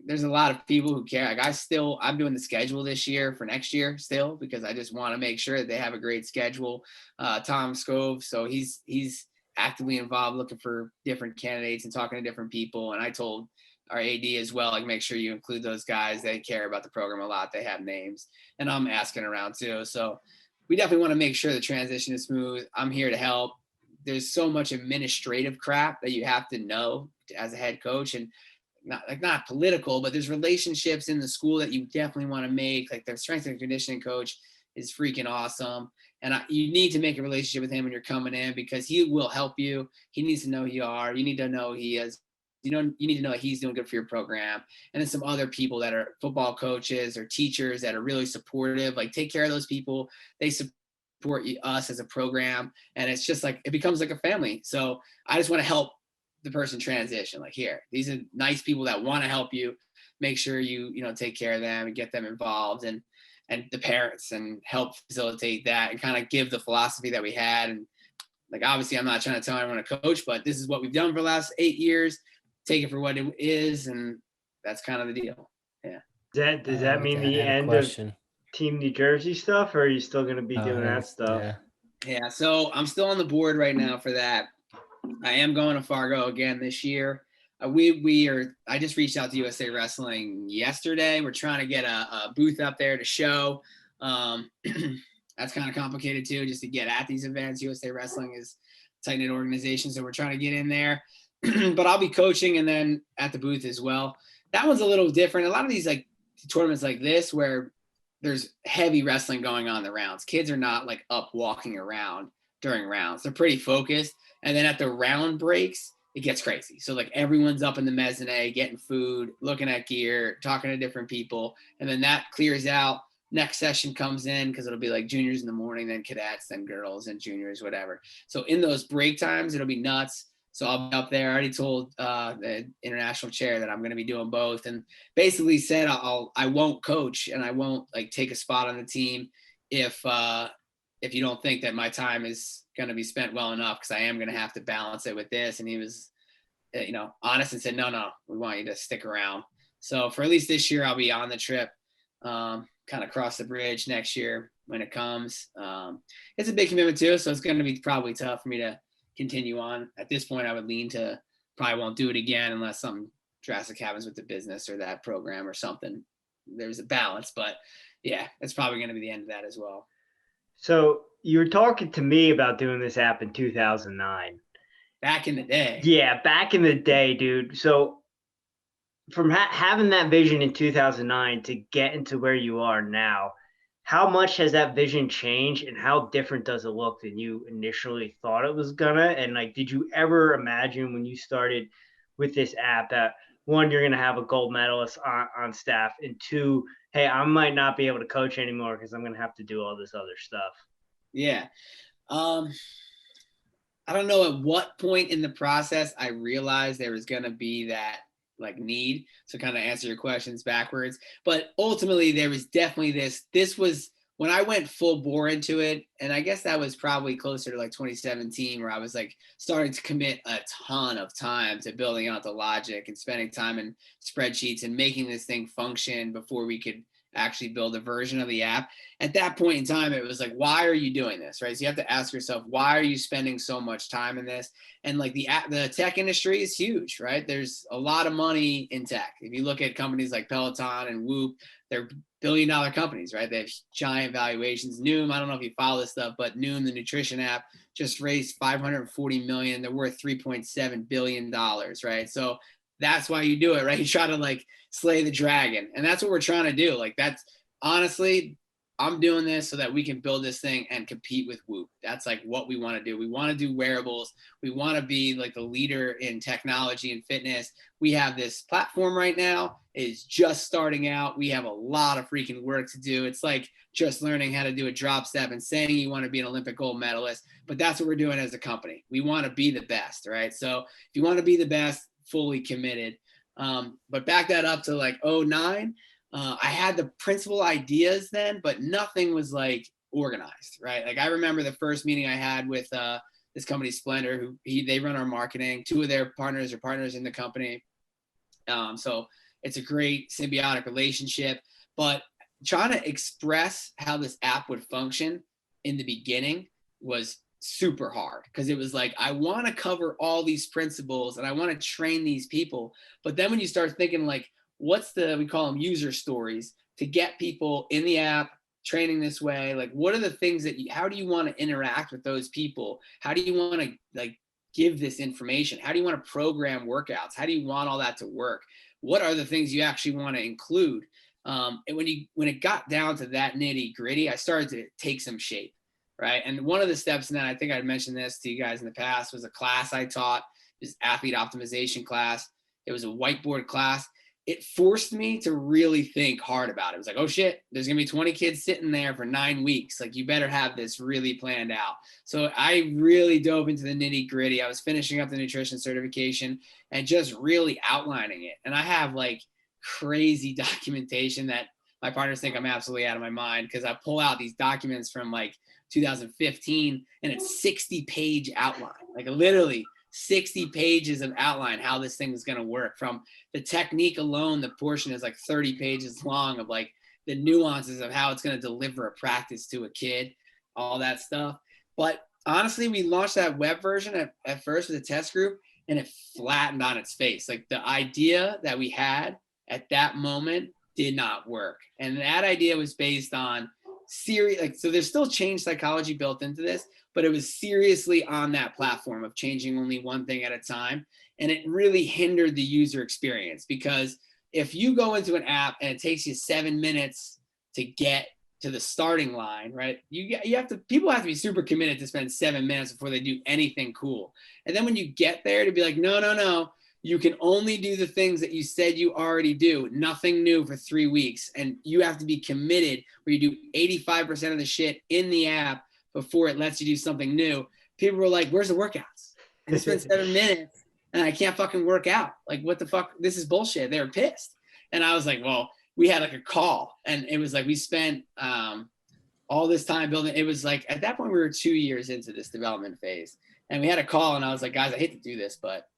there's a lot of people who care. Like I'm doing the schedule this year for next year still, because I just want to make sure that they have a great schedule. Tom Scove, so he's actively involved looking for different candidates and talking to different people. And I told our AD as well, like, make sure you include those guys. They care about the program a lot. They have names, and I'm asking around too. So we definitely want to make sure the transition is smooth. I'm here to help. There's so much administrative crap that you have to know as a head coach, and not political, but there's relationships in the school that you definitely want to make. Like the strength and conditioning coach is freaking awesome. And you need to make a relationship with him when you're coming in, because he will help you. He needs to know who you are. You need to know he is, you need to know he's doing good for your program. And then some other people that are football coaches or teachers that are really supportive, like take care of those people. They support us as a program. And it's just like, it becomes like a family. So I just want to help the person transition. Like, here, these are nice people that want to help you. Make sure you take care of them and get them involved, and the parents, and help facilitate that and kind of give the philosophy that we had. And like, obviously I'm not trying to tell everyone to coach, but this is what we've done for the last 8 years. Take it for what it is. And that's kind of the deal. Yeah. Does that mean the end of Team New Jersey stuff, or are you still going to be doing that stuff? Yeah. So I'm still on the board right now for that. I am going to Fargo again this year. I just reached out to USA Wrestling yesterday. We're trying to get a booth up there to show. That's kind of complicated too, just to get at these events. USA Wrestling is a tight-knit organization, so we're trying to get in there. But I'll be coaching and then at the booth as well. That one's a little different. A lot of these like tournaments like this, where there's heavy wrestling going on in the rounds. Kids are not like up walking around during rounds. They're pretty focused. And then at the round breaks, it gets crazy. So like everyone's up in the mezzanine, getting food, looking at gear, talking to different people. And then that clears out. Next session comes in, because it'll be like juniors in the morning, then cadets, then girls and juniors, whatever. So in those break times, it'll be nuts. So I'll be up there. I already told the international chair that I'm going to be doing both, and basically said I won't coach and I won't like take a spot on the team if you don't think that my time is going to be spent well enough, because I am going to have to balance it with this. And he was, honest and said, no, we want you to stick around. So for at least this year, I'll be on the trip, kind of cross the bridge next year when it comes. It's a big commitment too, so it's going to be probably tough for me to continue on. At this point, I would lean to probably won't do it again unless something drastic happens with the business or that program or something. There's a balance, but yeah, it's probably going to be the end of that as well. So you were talking to me about doing this app in 2009. Back in the day. Yeah, back in the day, dude. So from having that vision in 2009 to get into where you are now, how much has that vision changed, and how different does it look than you initially thought it was gonna? And like, did you ever imagine when you started with this app that, one, you're gonna have a gold medalist on staff, and two, hey, I might not be able to coach anymore because I'm going to have to do all this other stuff? Yeah. I don't know at what point in the process I realized there was going to be that like need to kind of answer your questions backwards. But ultimately there was definitely this was when I went full bore into it. And I guess that was probably closer to like 2017, where I was like starting to commit a ton of time to building out the logic and spending time in spreadsheets and making this thing function before we could actually build a version of the app. At that point in time, it was like, why are you doing this, right? So you have to ask yourself, why are you spending so much time in this? And like the tech industry is huge, right? There's a lot of money in tech. If you look at companies like Peloton and Whoop, they're billion-dollar companies, right? They have giant valuations. Noom, I don't know if you follow this stuff, but Noom, the nutrition app, just raised $540 million. They're worth $3.7 billion, right? So that's why you do it, right? You try to like slay the dragon. And that's what we're trying to do. Like that's honestly, I'm doing this so that we can build this thing and compete with Whoop. That's like what we want to do. We want to do wearables. We want to be like the leader in technology and fitness. We have this platform right now. It's just starting out. We have a lot of freaking work to do. It's like just learning how to do a drop step and saying you want to be an Olympic gold medalist, but that's what we're doing as a company. We want to be the best, right? So if you want to be the best, fully committed. But back that up to like 2009, I had the principal ideas then, but nothing was like organized, right? Like I remember the first meeting I had with this company, Splendor, they run our marketing. Two of their partners are partners in the company. So it's a great symbiotic relationship, but trying to express how this app would function in the beginning was super hard because it was like, I want to cover all these principles and I want to train these people. But then when you start thinking like, we call them user stories to get people in the app training this way. Like, what are the things how do you want to interact with those people? How do you want to like give this information? How do you want to program workouts? How do you want all that to work? What are the things you actually want to include? And when it got down to that nitty gritty, I started to take some shape. Right. And one of the steps in that, I think I'd mentioned this to you guys in the past, was a class I taught, this athlete optimization class. It was a whiteboard class. It forced me to really think hard about it. It was like, oh shit, there's going to be 20 kids sitting there for 9 weeks. Like you better have this really planned out. So I really dove into the nitty gritty. I was finishing up the nutrition certification and just really outlining it. And I have like crazy documentation that my partners think I'm absolutely out of my mind because I pull out these documents from like 2015 and it's 60-page outline, like literally 60 pages of outline how this thing is going to work. From the technique alone, the portion is like 30 pages long of like the nuances of how it's going to deliver a practice to a kid, all that stuff. But honestly, we launched that web version at first with a test group and it flattened on its face. Like the idea that we had at that moment did not work. And that idea was based on so there's still change psychology built into this, but it was seriously on that platform of changing only one thing at a time. And it really hindered the user experience because if you go into an app and it takes you 7 minutes to get to the starting line, right? People have to be super committed to spend 7 minutes before they do anything cool. And then when you get there to be like, no, you can only do the things that you said you already do, nothing new for 3 weeks. And you have to be committed where you do 85% of the shit in the app before it lets you do something new. People were like, where's the workouts? And I spent 7 minutes and I can't fucking work out. Like, what the fuck? This is bullshit. They were pissed. And I was like, well, we had like a call and it was like, we spent all this time building. It was like, at that point we were 2 years into this development phase and we had a call and I was like, guys, I hate to do this, but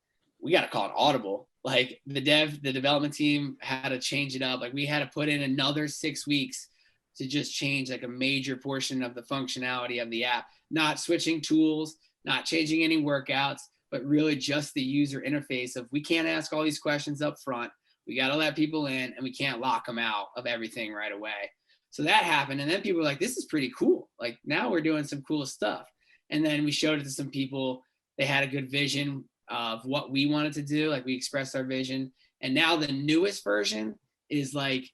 we got to call an audible. Like the development team had to change it up. Like we had to put in another 6 weeks to just change like a major portion of the functionality of the app, not switching tools, not changing any workouts, but really just the user interface of we can't ask all these questions up front. We got to let people in and we can't lock them out of everything right away. So that happened. And then people were like, this is pretty cool. Like now we're doing some cool stuff. And then we showed it to some people. They had a good vision of what we wanted to do. Like we expressed our vision. And now the newest version is like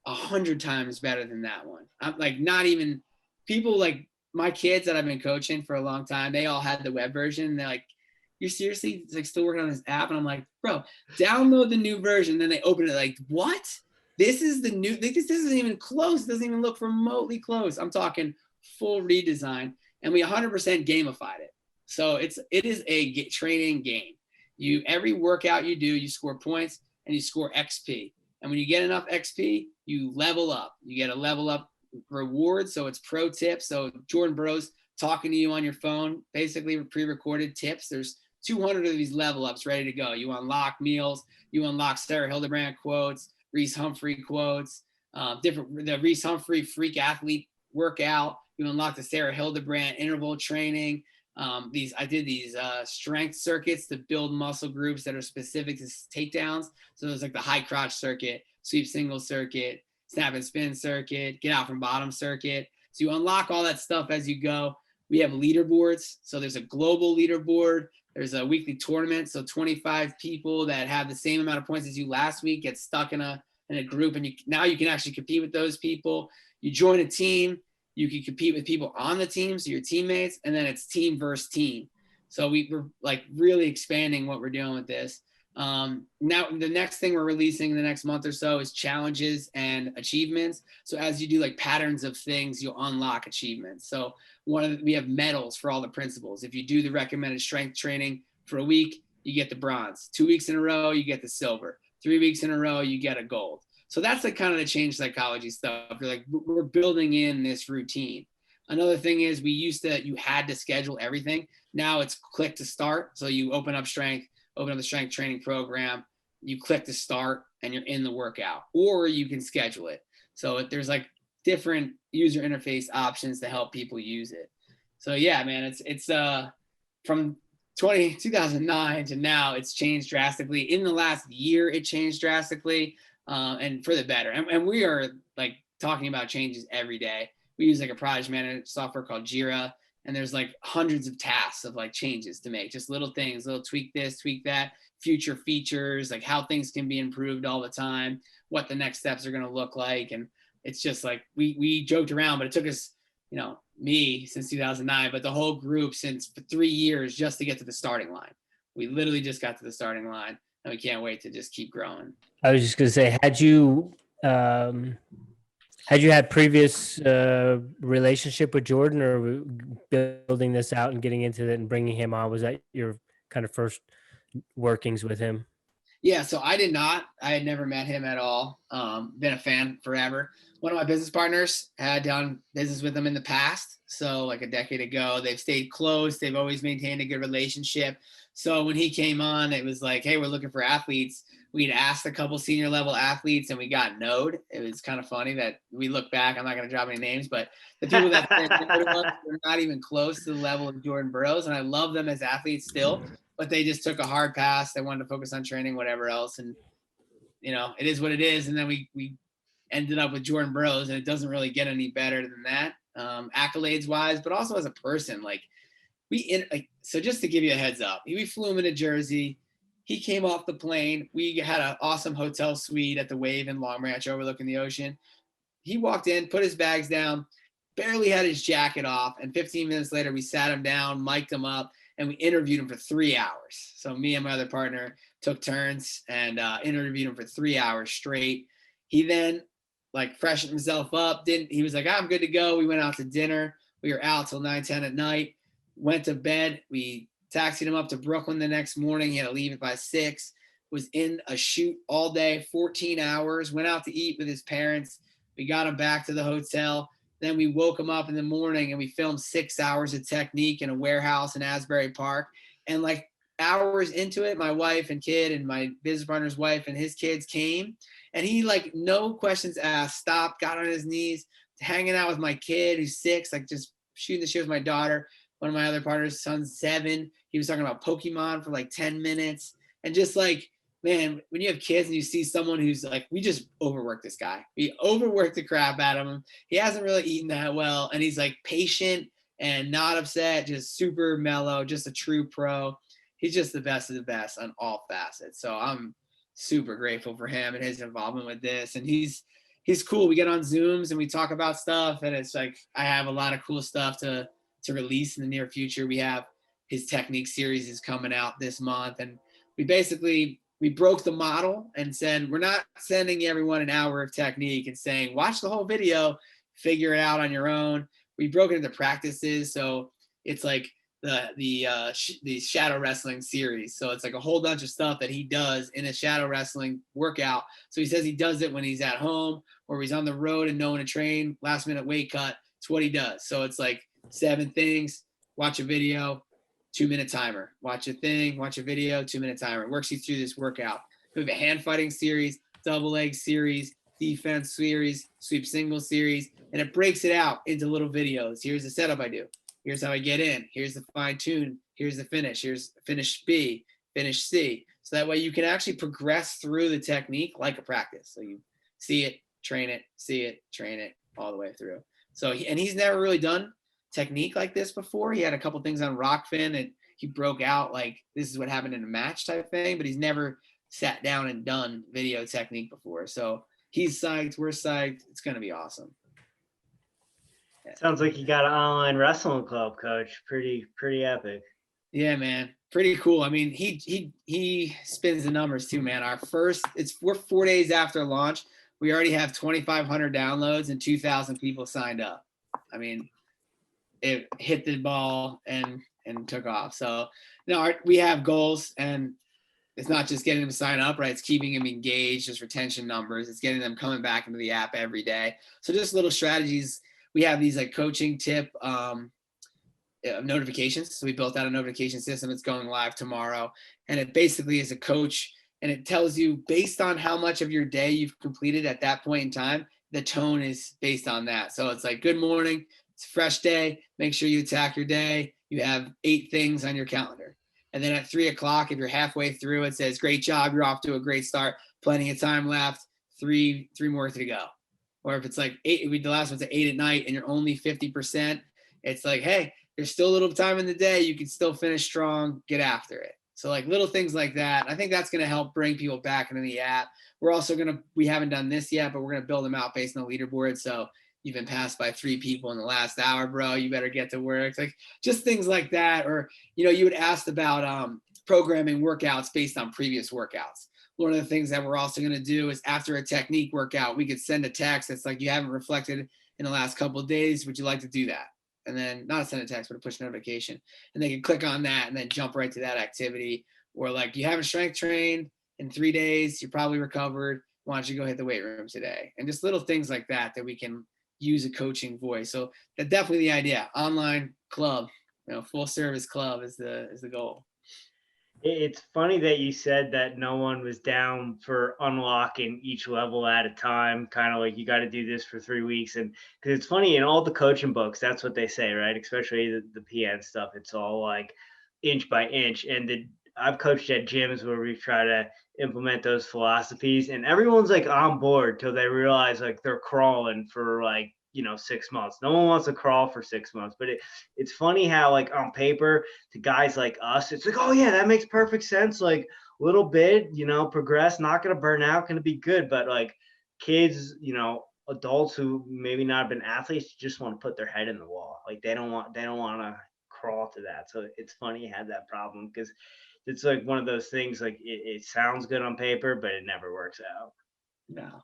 100 times better than that one. I'm like, not even people like my kids that I've been coaching for a long time. They all had the web version. And they're like, you're seriously like still working on this app? And I'm like, bro, download the new version. Then they open it like, what? This is the new, this isn't even close. It doesn't even look remotely close. I'm talking full redesign. And we 100% gamified it. So it is a training game. Every workout you do, you score points and you score XP. And when you get enough XP, you level up. You get a level up reward. So it's pro tips. So Jordan Burroughs talking to you on your phone, basically pre-recorded tips. There's 200 of these level ups ready to go. You unlock meals. You unlock Sarah Hildebrand quotes, Reese Humphrey quotes, the Reese Humphrey Freak Athlete workout. You unlock the Sarah Hildebrand interval training. I did these strength circuits to build muscle groups that are specific to takedowns. So there's like the high crotch circuit, sweep single circuit, snap and spin circuit, get out from bottom circuit. So you unlock all that stuff as you go. We have leaderboards. So there's a global leaderboard. There's a weekly tournament. So 25 people that have the same amount of points as you last week get stuck in a group, and now you can actually compete with those people. You join a team. You can compete with people on the team, so your teammates, and then it's team versus team. So we're like really expanding what we're doing with this. Now the next thing we're releasing in the next month or so is challenges and achievements. So as you do like patterns of things, you'll unlock achievements. So we have medals for all the principles. If you do the recommended strength training for a week, you get the bronze. 2 weeks in a row, you get the silver. 3 weeks in a row, you get a gold. So that's like kind of the change psychology stuff. You're like, we're building in this routine. Another thing is you had to schedule everything. Now it's click to start. So you open up the strength training program, you click to start and you're in the workout, or you can schedule it. So there's like different user interface options to help people use it. So yeah, man, it's from 2009 to now, it's changed drastically. In the last year, it changed drastically. And for the better. And we are like talking about changes every day. We use like a project management software called Jira, and there's like hundreds of tasks of like changes to make, just little things, little tweak this, tweak that, future features, like how things can be improved all the time, what the next steps are going to look like. And it's just like, we joked around, but it took us, me since 2009, but the whole group for 3 years just to get to the starting line. We literally just got to the starting line. And we can't wait to just keep growing. I was just going to say, had you had previous relationship with Jordan, or building this out and getting into it and bringing him on? Was that your kind of first workings with him? Yeah, so I did not. I had never met him at all. Been a fan forever. One of my business partners had done business with him in the past. So like a decade ago, they've stayed close. They've always maintained a good relationship. So when he came on, it was like, hey, we're looking for athletes. We'd asked a couple senior level athletes and we got no'd. It was kind of funny that we look back. I'm not going to drop any names, but the people that were not even close to the level of Jordan Burroughs. And I love them as athletes still, but they just took a hard pass. They wanted to focus on training, whatever else. And, it is what it is. And then we ended up with Jordan Burroughs, and it doesn't really get any better than that, accolades wise, but also as a person. Like so just to give you a heads up, we flew him into Jersey. He came off the plane. We had an awesome hotel suite at the Wave in Long Branch overlooking the ocean. He walked in, put his bags down, barely had his jacket off. And 15 minutes later, we sat him down, mic'd him up, and we interviewed him for 3 hours. So me and my other partner took turns and interviewed him for 3 hours straight. He then freshened himself up. He was like, I'm good to go. We went out to dinner. We were out till 9, 10 at night, went to bed. We taxied him up to Brooklyn the next morning. He had to leave it by 6, was in a shoot all day, 14 hours, went out to eat with his parents. We got him back to the hotel. Then we woke him up in the morning and we filmed 6 hours of technique in a warehouse in Asbury Park. And hours into it, my wife and kid and my business partner's wife and his kids came, and he no questions asked, stopped, got on his knees, hanging out with my kid who's 6, just shooting the shit with my daughter. One of my other partners' son's 7. He was talking about Pokemon for 10 minutes. And just man, when you have kids and you see someone who's we just overworked this guy. We overworked the crap out of him. He hasn't really eaten that well. And he's patient and not upset, just super mellow, just a true pro. He's just the best of the best on all facets. So I'm super grateful for him and his involvement with this. And he's cool. We get on Zooms and we talk about stuff. And it's I have a lot of cool stuff to release in the near future. We have his technique series is coming out this month. And we broke the model and said, we're not sending everyone an hour of technique and saying, watch the whole video, figure it out on your own. We broke it into practices. So it's the shadow wrestling series. So it's a whole bunch of stuff that he does in a shadow wrestling workout. So he says he does it when he's at home or he's on the road and knowing to train, last minute weight cut. It's what he does. So it's 7 things, watch a video, 2-minute timer, watch a thing, watch a video, 2-minute timer. It works you through this workout. We have a hand fighting series, double leg series, defense series, sweep single series, and it breaks it out into little videos. Here's the setup I do. Here's how I get in. Here's the fine tune. Here's the finish. Here's finish B, finish C. So that way you can actually progress through the technique like a practice. So you see it, train it, see it, train it all the way through. So, and he's never really done technique like this before. He had a couple things on Rockfin and he broke out like this is what happened in a match type thing, but he's never sat down and done video technique before. So he's psyched. We're psyched. It's going to be awesome. Yeah. Sounds like you got an online wrestling club, coach. Pretty epic. Yeah, man. Pretty cool. I mean, he spins the numbers too, man. We're 4 days after launch. We already have 2,500 downloads and 2,000 people signed up. I mean, it hit the ball and took off. So, we have goals, and it's not just getting them to sign up, right? It's keeping them engaged, just retention numbers. It's getting them coming back into the app every day. So just little strategies. We have these like coaching tip notifications. So we built out a notification system. It's going live tomorrow. And it basically is a coach, and it tells you based on how much of your day you've completed at that point in time, the tone is based on that. So it's like, good morning. It's a fresh day. Make sure you attack your day. You have 8 things on your calendar. And then at 3 o'clock, if you're halfway through, it says, great job. You're off to a great start. Plenty of time left. Three more to go. Or if it's like 8, the last one's at 8 at night and you're only 50%, it's like, hey, there's still a little time in the day. You can still finish strong, get after it. So like little things like that. I think that's going to help bring people back into the app. We're also we haven't done this yet, but we're going to build them out based on the leaderboard. So you've been passed by 3 people in the last hour, bro. You better get to work. Like just things like that. Or, you had asked about programming workouts based on previous workouts. One of the things that we're also going to do is after a technique workout, we could send a text that's like, you haven't reflected in the last couple of days. Would you like to do that? And then not a send a text, but a push notification. And they can click on that and then jump right to that activity. Or like, you haven't strength trained in 3 days. You're probably recovered. Why don't you go hit the weight room today? And just little things like that we can use a coaching voice. So that's definitely the idea. Online club, full service club is the goal. It's funny that you said that no one was down for unlocking each level at a time, kind of like you got to do this for 3 weeks. And because it's funny, in all the coaching books, that's what they say, right? Especially the PN stuff. It's all like inch by inch. And I've coached at gyms where we try to implement those philosophies, and everyone's like on board till they realize like they're crawling for like, 6 months. No one wants to crawl for 6 months, but it's funny how like on paper to guys like us, it's like, oh yeah, that makes perfect sense. Like little bit, progress, not going to burn out, going to be good. But like kids, adults who maybe not have been athletes just want to put their head in the wall. Like they don't want to crawl to that. So it's funny you had that problem because it's like one of those things, like it sounds good on paper, but it never works out. No.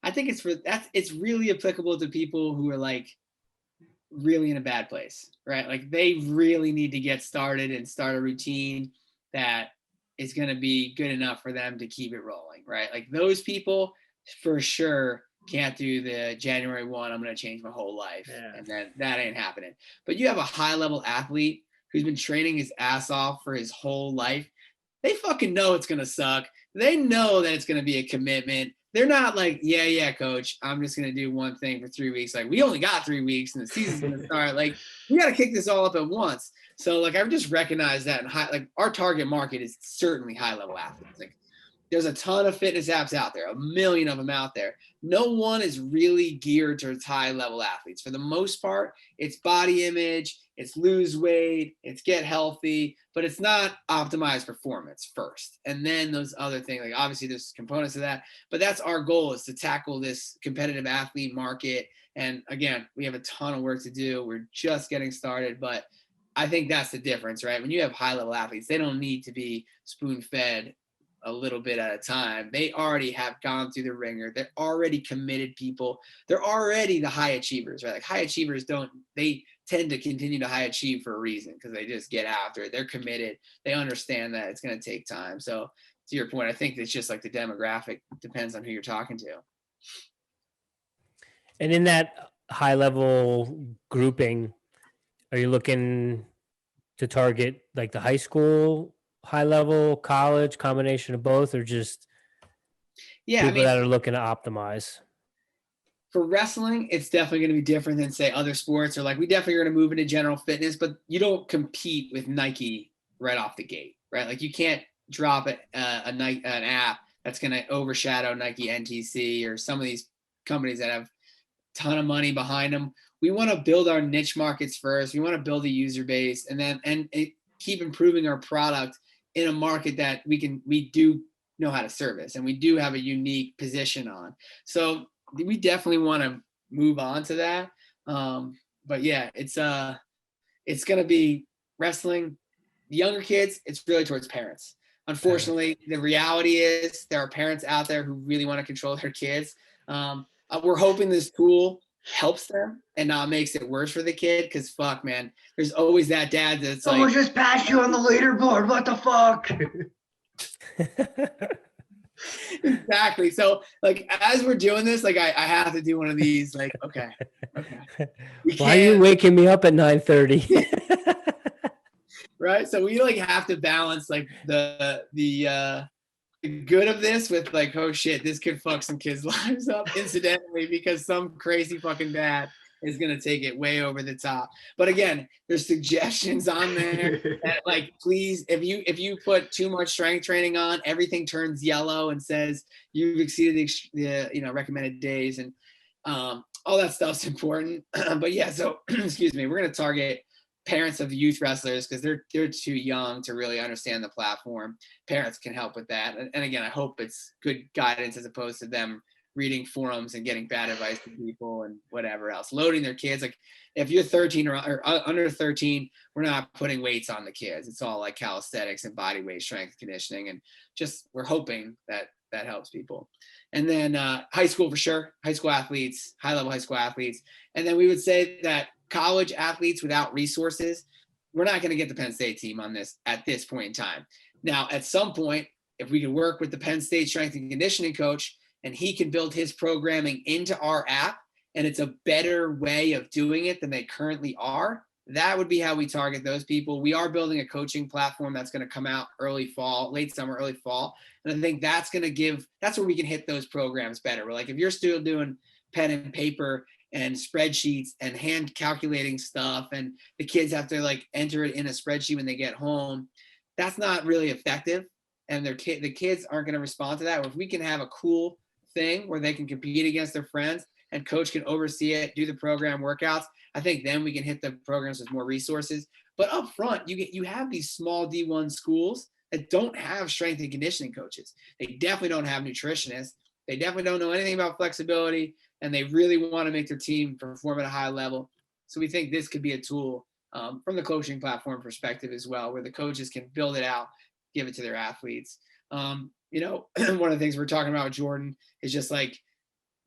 I think it's really applicable to people who are like really in a bad place, right? Like they really need to get started and start a routine that is going to be good enough for them to keep it rolling, right? Like those people for sure can't do the January 1, I'm going to change my whole life. Yeah. And then that ain't happening. But you have a high level athlete who's been training his ass off for his whole life. They fucking know it's going to suck. They know that it's going to be a commitment. They're not like, yeah, coach, I'm just going to do one thing for 3 weeks. Like we only got 3 weeks and the season's going to start. Like we got to kick this all up at once. So like, I've just recognized that like our target market is certainly high level athletes. Like there's a ton of fitness apps out there, 1 million of them out there. No one is really geared towards high level athletes. For the most part, it's body image, it's lose weight, it's get healthy, but it's not optimized performance first. And then those other things, like obviously there's components of that, but that's our goal, is to tackle this competitive athlete market. And again, we have a ton of work to do. We're just getting started, but I think that's the difference, right? When you have high level athletes, they don't need to be spoon fed a little bit at a time. They already have gone through the ringer. They're already committed people. They're already the high achievers, right? Like high achievers they tend to continue to high achieve for a reason, because they just get after it. They're committed. They understand that it's going to take time. So to your point, I think it's just like the demographic depends on who you're talking to. And in that high level grouping, are you looking to target like the high school, high level, college, combination of both, or just people that are looking to optimize? For wrestling, it's definitely going to be different than say other sports, or like we definitely are going to move into general fitness, but you don't compete with Nike right off the gate, right? Like you can't drop an app that's going to overshadow Nike NTC or some of these companies that have a ton of money behind them. We want to build our niche markets first. We want to build a user base and then keep improving our product in a market that we do know how to service and we do have a unique position on. So we definitely want to move on to that. But yeah, it's going to be wrestling. The younger kids, it's really towards parents. Unfortunately, the reality is there are parents out there who really want to control their kids. We're hoping this tool helps them and not makes it worse for the kid. Because fuck, man, there's always that dad that's someone like, just passed you on the leaderboard. What the fuck? Exactly. So like as we're doing this, like I have to do one of these. Like, okay. Why are you waking me up at 9:30? Right. So we like have to balance like the good of this with like, oh shit, this could fuck some kids' lives up incidentally because some crazy fucking dad is going to take it way over the top. But again, there's suggestions on there that like, please, if you put too much strength training on, everything turns yellow and says you've exceeded the recommended days and all that stuff's important. But yeah, so excuse me, we're going to target parents of youth wrestlers because they're too young to really understand the platform. Parents can help with that. And again, I hope it's good guidance as opposed to them reading forums and getting bad advice to people and whatever else. Loading their kids. Like if you're 13 or under 13, we're not putting weights on the kids. It's all like calisthenics and body weight strength conditioning. And just we're hoping that helps people. And then high school for sure. High school athletes, high level high school athletes. And then we would say that college athletes without resources, we're not going to get the Penn State team on this at this point in time. Now, at some point, if we can work with the Penn State strength and conditioning coach and he can build his programming into our app and it's a better way of doing it than they currently are, that would be how we target those people. We are building a coaching platform that's going to come out late summer, early fall. And I think that's where we can hit those programs better. We're like, if you're still doing pen and paper and spreadsheets and hand calculating stuff and the kids have to like enter it in a spreadsheet when they get home, that's not really effective. And the kids aren't going to respond to that. If we can have a cool thing where they can compete against their friends and coach can oversee it, do the program workouts, I think then we can hit the programs with more resources. But up front, you have these small D1 schools that don't have strength and conditioning coaches. They definitely don't have nutritionists. They definitely don't know anything about flexibility, and they really want to make their team perform at a high level. So we think this could be a tool from the coaching platform perspective as well, where the coaches can build it out, give it to their athletes. One of the things we're talking about with Jordan is just like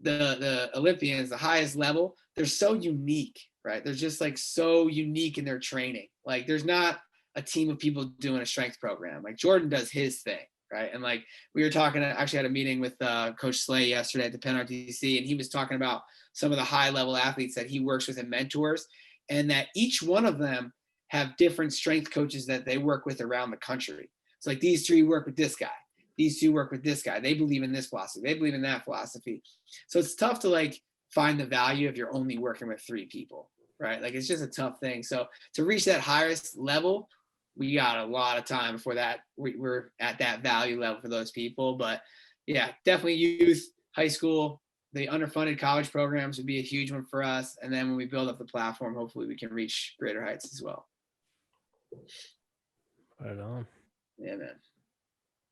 the Olympians, the highest level, they're so unique, right? They're just like so unique in their training. Like there's not a team of people doing a strength program. Like Jordan does his thing, right? And like we were talking, I actually had a meeting with Coach Slay yesterday at the Penn RTC, and he was talking about some of the high level athletes that he works with and mentors, and that each one of them have different strength coaches that they work with around the country. So like these three work with this guy. These two work with this guy. They believe in this philosophy. They believe in that philosophy. So it's tough to like find the value if you're only working with three people, right? Like it's just a tough thing. So to reach that highest level, we got a lot of time before that we're at that value level for those people. But yeah, definitely youth, high school, the underfunded college programs would be a huge one for us. And then when we build up the platform, hopefully we can reach greater heights as well. Right on. Yeah, man.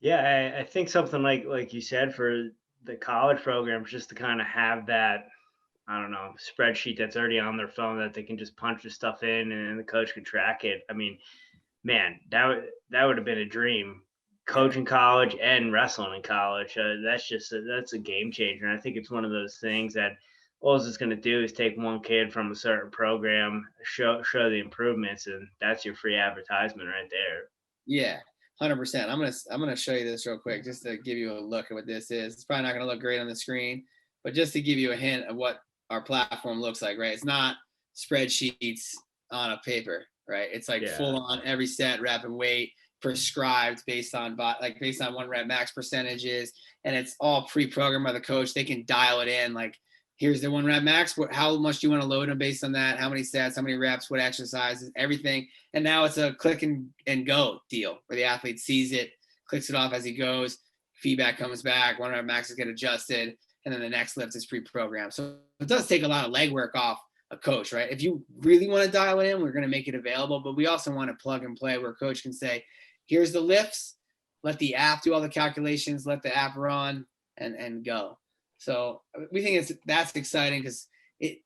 Yeah, I think something like you said for the college programs, just to kind of have that, I don't know, spreadsheet that's already on their phone that they can just punch the stuff in and the coach can track it. I mean, man, that would have been a dream. Coaching college and wrestling in college, that's a game changer. And I think it's one of those things that all it's going to do is take one kid from a certain program, show the improvements, and that's your free advertisement right there. Yeah. 100%. I'm gonna show you this real quick just to give you a look at what this is. It's probably not gonna look great on the screen, but just to give you a hint of what our platform looks like, right? It's not spreadsheets on a paper, right? It's like full on every set, rep and weight prescribed based on 1 rep max percentages, and it's all pre-programmed by the coach. They can dial it in like here's the 1 rep max. How much do you want to load them based on that? How many sets, how many reps, what exercises, everything. And now it's a click and go deal where the athlete sees it, clicks it off as he goes, feedback comes back, 1 rep maxes get adjusted, and then the next lift is pre-programmed. So it does take a lot of legwork off a coach, right? If you really want to dial it in, we're going to make it available, but we also want to plug and play where a coach can say, here's the lifts, let the app do all the calculations, let the app run and go. So we think that's exciting because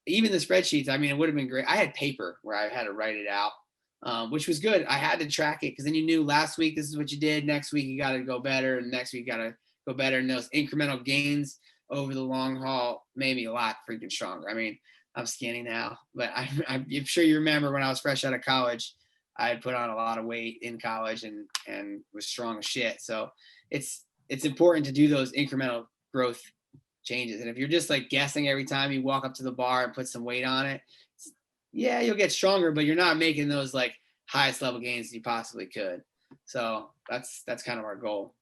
even the spreadsheets, I mean, it would have been great. I had paper where I had to write it out, which was good. I had to track it because then you knew last week, this is what you did. Next week, you got to go better. And next week, you got to go better. And those incremental gains over the long haul made me a lot freaking stronger. I mean, I'm skinny now, but I'm sure you remember when I was fresh out of college, I had put on a lot of weight in college and was strong as shit. So it's important to do those incremental growth changes. And if you're just like guessing every time you walk up to the bar and put some weight on it, yeah, you'll get stronger, but you're not making those like highest level gains you possibly could. So that's kind of our goal.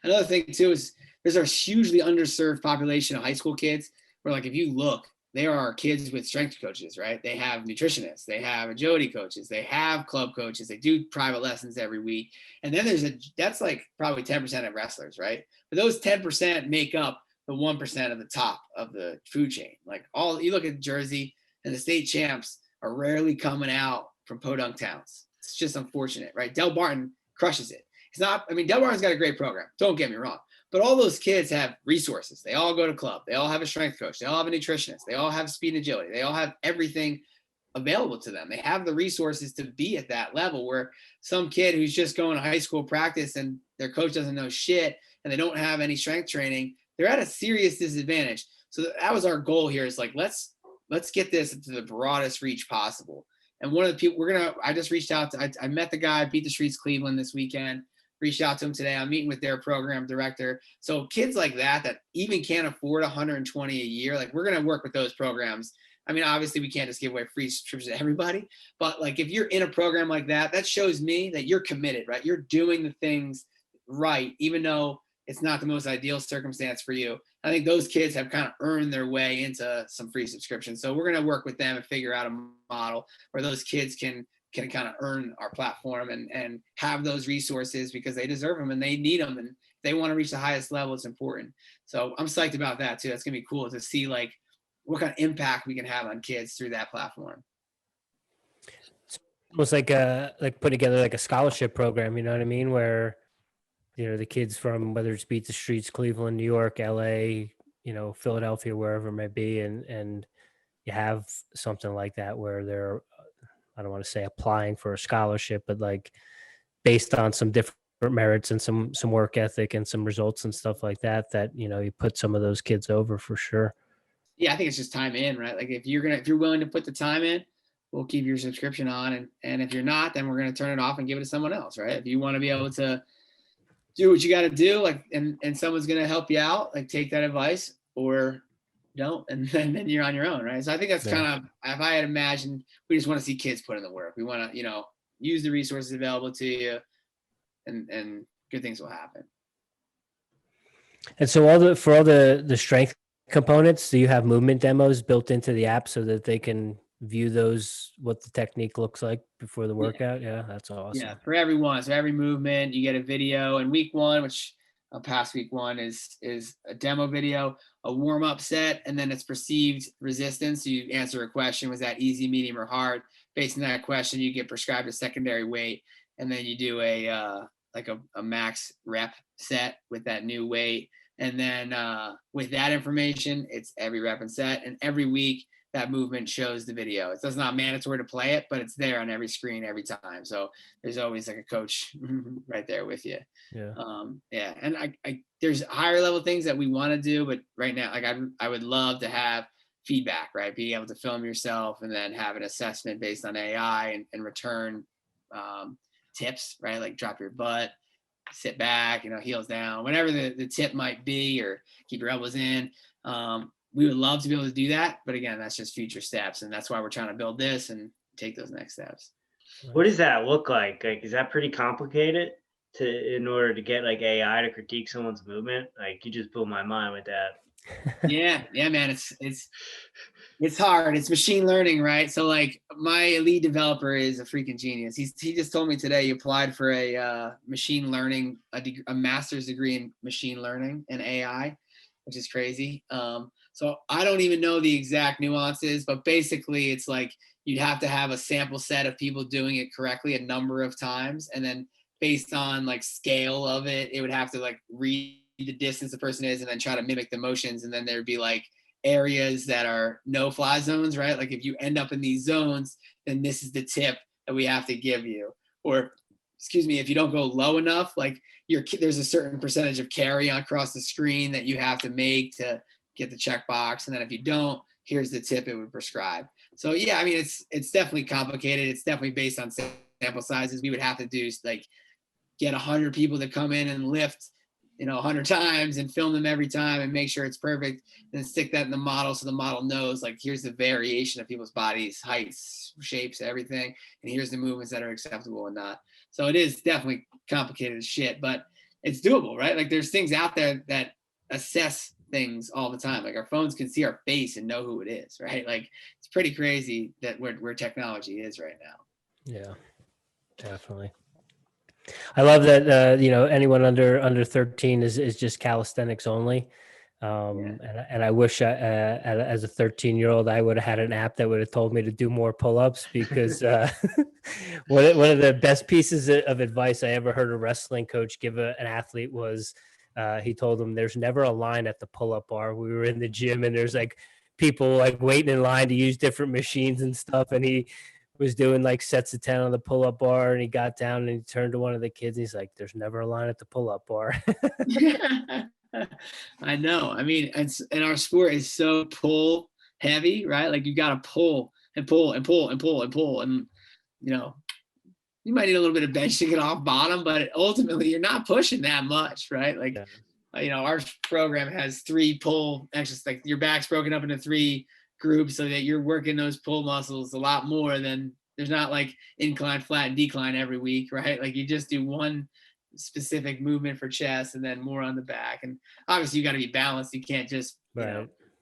Another thing too is there's a hugely underserved population of high school kids where, like, if you look, there are kids with strength coaches, right? They have nutritionists, they have agility coaches, they have club coaches, they do private lessons every week. And then that's like probably 10% of wrestlers, right? But those 10% make up the 1% of the top of the food chain. Like you look at Jersey and the state champs are rarely coming out from podunk towns. It's just unfortunate, right? Del Barton crushes it. Del Barton's got a great program. Don't get me wrong. But all those kids have resources. They all go to club. They all have a strength coach. They all have a nutritionist. They all have speed and agility. They all have everything available to them. They have the resources to be at that level where some kid who's just going to high school practice and their coach doesn't know shit and they don't have any strength training, they're at a serious disadvantage. So that was our goal here is like, let's get this to the broadest reach possible. And one of the people I just reached out to, I met the guy, Beat the Streets Cleveland this weekend. Reached out to him today. I'm meeting with their program director. So kids like that even can't afford 120 a year, like we're going to work with those programs. I mean, obviously we can't just give away free subscriptions to everybody, but like if you're in a program like that shows me that you're committed, right? You're doing the things right, even though it's not the most ideal circumstance for you. I think those kids have kind of earned their way into some free subscriptions. So we're going to work with them and figure out a model where those kids can kind of earn our platform and have those resources because they deserve them and they need them. And if they want to reach the highest level, it's important. So I'm psyched about that too. That's going to be cool to see like what kind of impact we can have on kids through that platform. It's almost like put together like a scholarship program, you know what I mean? Where, you know, the kids from whether it's Beat the Streets, Cleveland, New York, LA, you know, Philadelphia, wherever it may be. And you have something like that where they're, I don't want to say applying for a scholarship, but like based on some different merits and some work ethic and some results and stuff like that, you know, you put some of those kids over for sure. Yeah. I think it's just time in, right? Like if you're willing to put the time in, we'll keep your subscription on. And if you're not, then we're going to turn it off and give it to someone else, right? If you want to be able to do what you got to do, like, and someone's going to help you out, like take that advice or don't, and then you're on your own, right? So I think that's kind of, if I had imagined, we just want to see kids put in the work. We want to, you know, use the resources available to you, and good things will happen. And so for all the strength components, do you have movement demos built into the app so that they can view those, what the technique looks like before the workout? Yeah, that's awesome. Yeah, for everyone. So every movement, you get a video. In week one, which past week one is a demo video, a warm-up set, and then it's perceived resistance. You answer a question, was that easy, medium, or hard? Based on that question, you get prescribed a secondary weight, and then you do a max rep set with that new weight. And then with that information, it's every rep and set, and every week that movement shows the video. It's not mandatory to play it, but it's there on every screen every time. So there's always like a coach right there with you. Yeah. And I there's higher level things that we want to do, but right now, like I would love to have feedback, right? Being able to film yourself and then have an assessment based on AI and return tips, right? Like drop your butt, sit back, you know, heels down, whatever the tip might be, or keep your elbows in. We would love to be able to do that, but again, that's just future steps, and that's why we're trying to build this and take those next steps. What does that look like? Like, is that pretty complicated in order to get like AI to critique someone's movement? Like, you just blew my mind with that. Yeah, man. It's hard. It's machine learning, right? So like my lead developer is a freaking genius. He just told me today he applied for a machine learning, a master's degree in machine learning and AI, which is crazy. So I don't even know the exact nuances, but basically it's like you'd have to have a sample set of people doing it correctly a number of times. And then based on like scale of it, it would have to like read the distance the person is and then try to mimic the motions. And then there'd be like areas that are no-fly zones, right? Like if you end up in these zones, then this is the tip that we have to give you. Or, excuse me, if you don't go low enough, like there's a certain percentage of carry across the screen that you have to make to get the checkbox. And then if you don't, here's the tip it would prescribe. So yeah, I mean, it's definitely complicated. It's definitely based on sample sizes. We would have to do like get 100 people to come in and lift 100 times and film them every time and make sure it's perfect, and then stick that in the model so the model knows like here's the variation of people's bodies, heights, shapes, everything, and here's the movements that are acceptable and not. So it is definitely complicated as shit, but it's doable, right? Like there's things out there that assess things all the time. Like our phones can see our face and know who it is, right? Like it's pretty crazy that where technology is right now. Yeah, definitely. I love that anyone under 13 is just calisthenics only. And I wish as a 13-year-old I would have had an app that would have told me to do more pull-ups, because one of the best pieces of advice I ever heard a wrestling coach give an athlete was he told him there's never a line at the pull-up bar. We were in the gym and there's like people like waiting in line to use different machines and stuff, and he was doing like sets of 10 on the pull-up bar, and he got down and he turned to one of the kids and he's like, there's never a line at the pull-up bar. I know. I mean, and our sport is so pull heavy, right? Like you got to pull and pull and pull and pull and pull. And, you might need a little bit of bench to get off bottom, but ultimately you're not pushing that much, right? Like, our program has 3 pull exercises, like your back's broken up into 3 groups so that you're working those pull muscles a lot more than there's not like incline, flat, and decline every week, right? Like you just do one specific movement for chest and then more on the back. And obviously you got to be balanced. You can't just,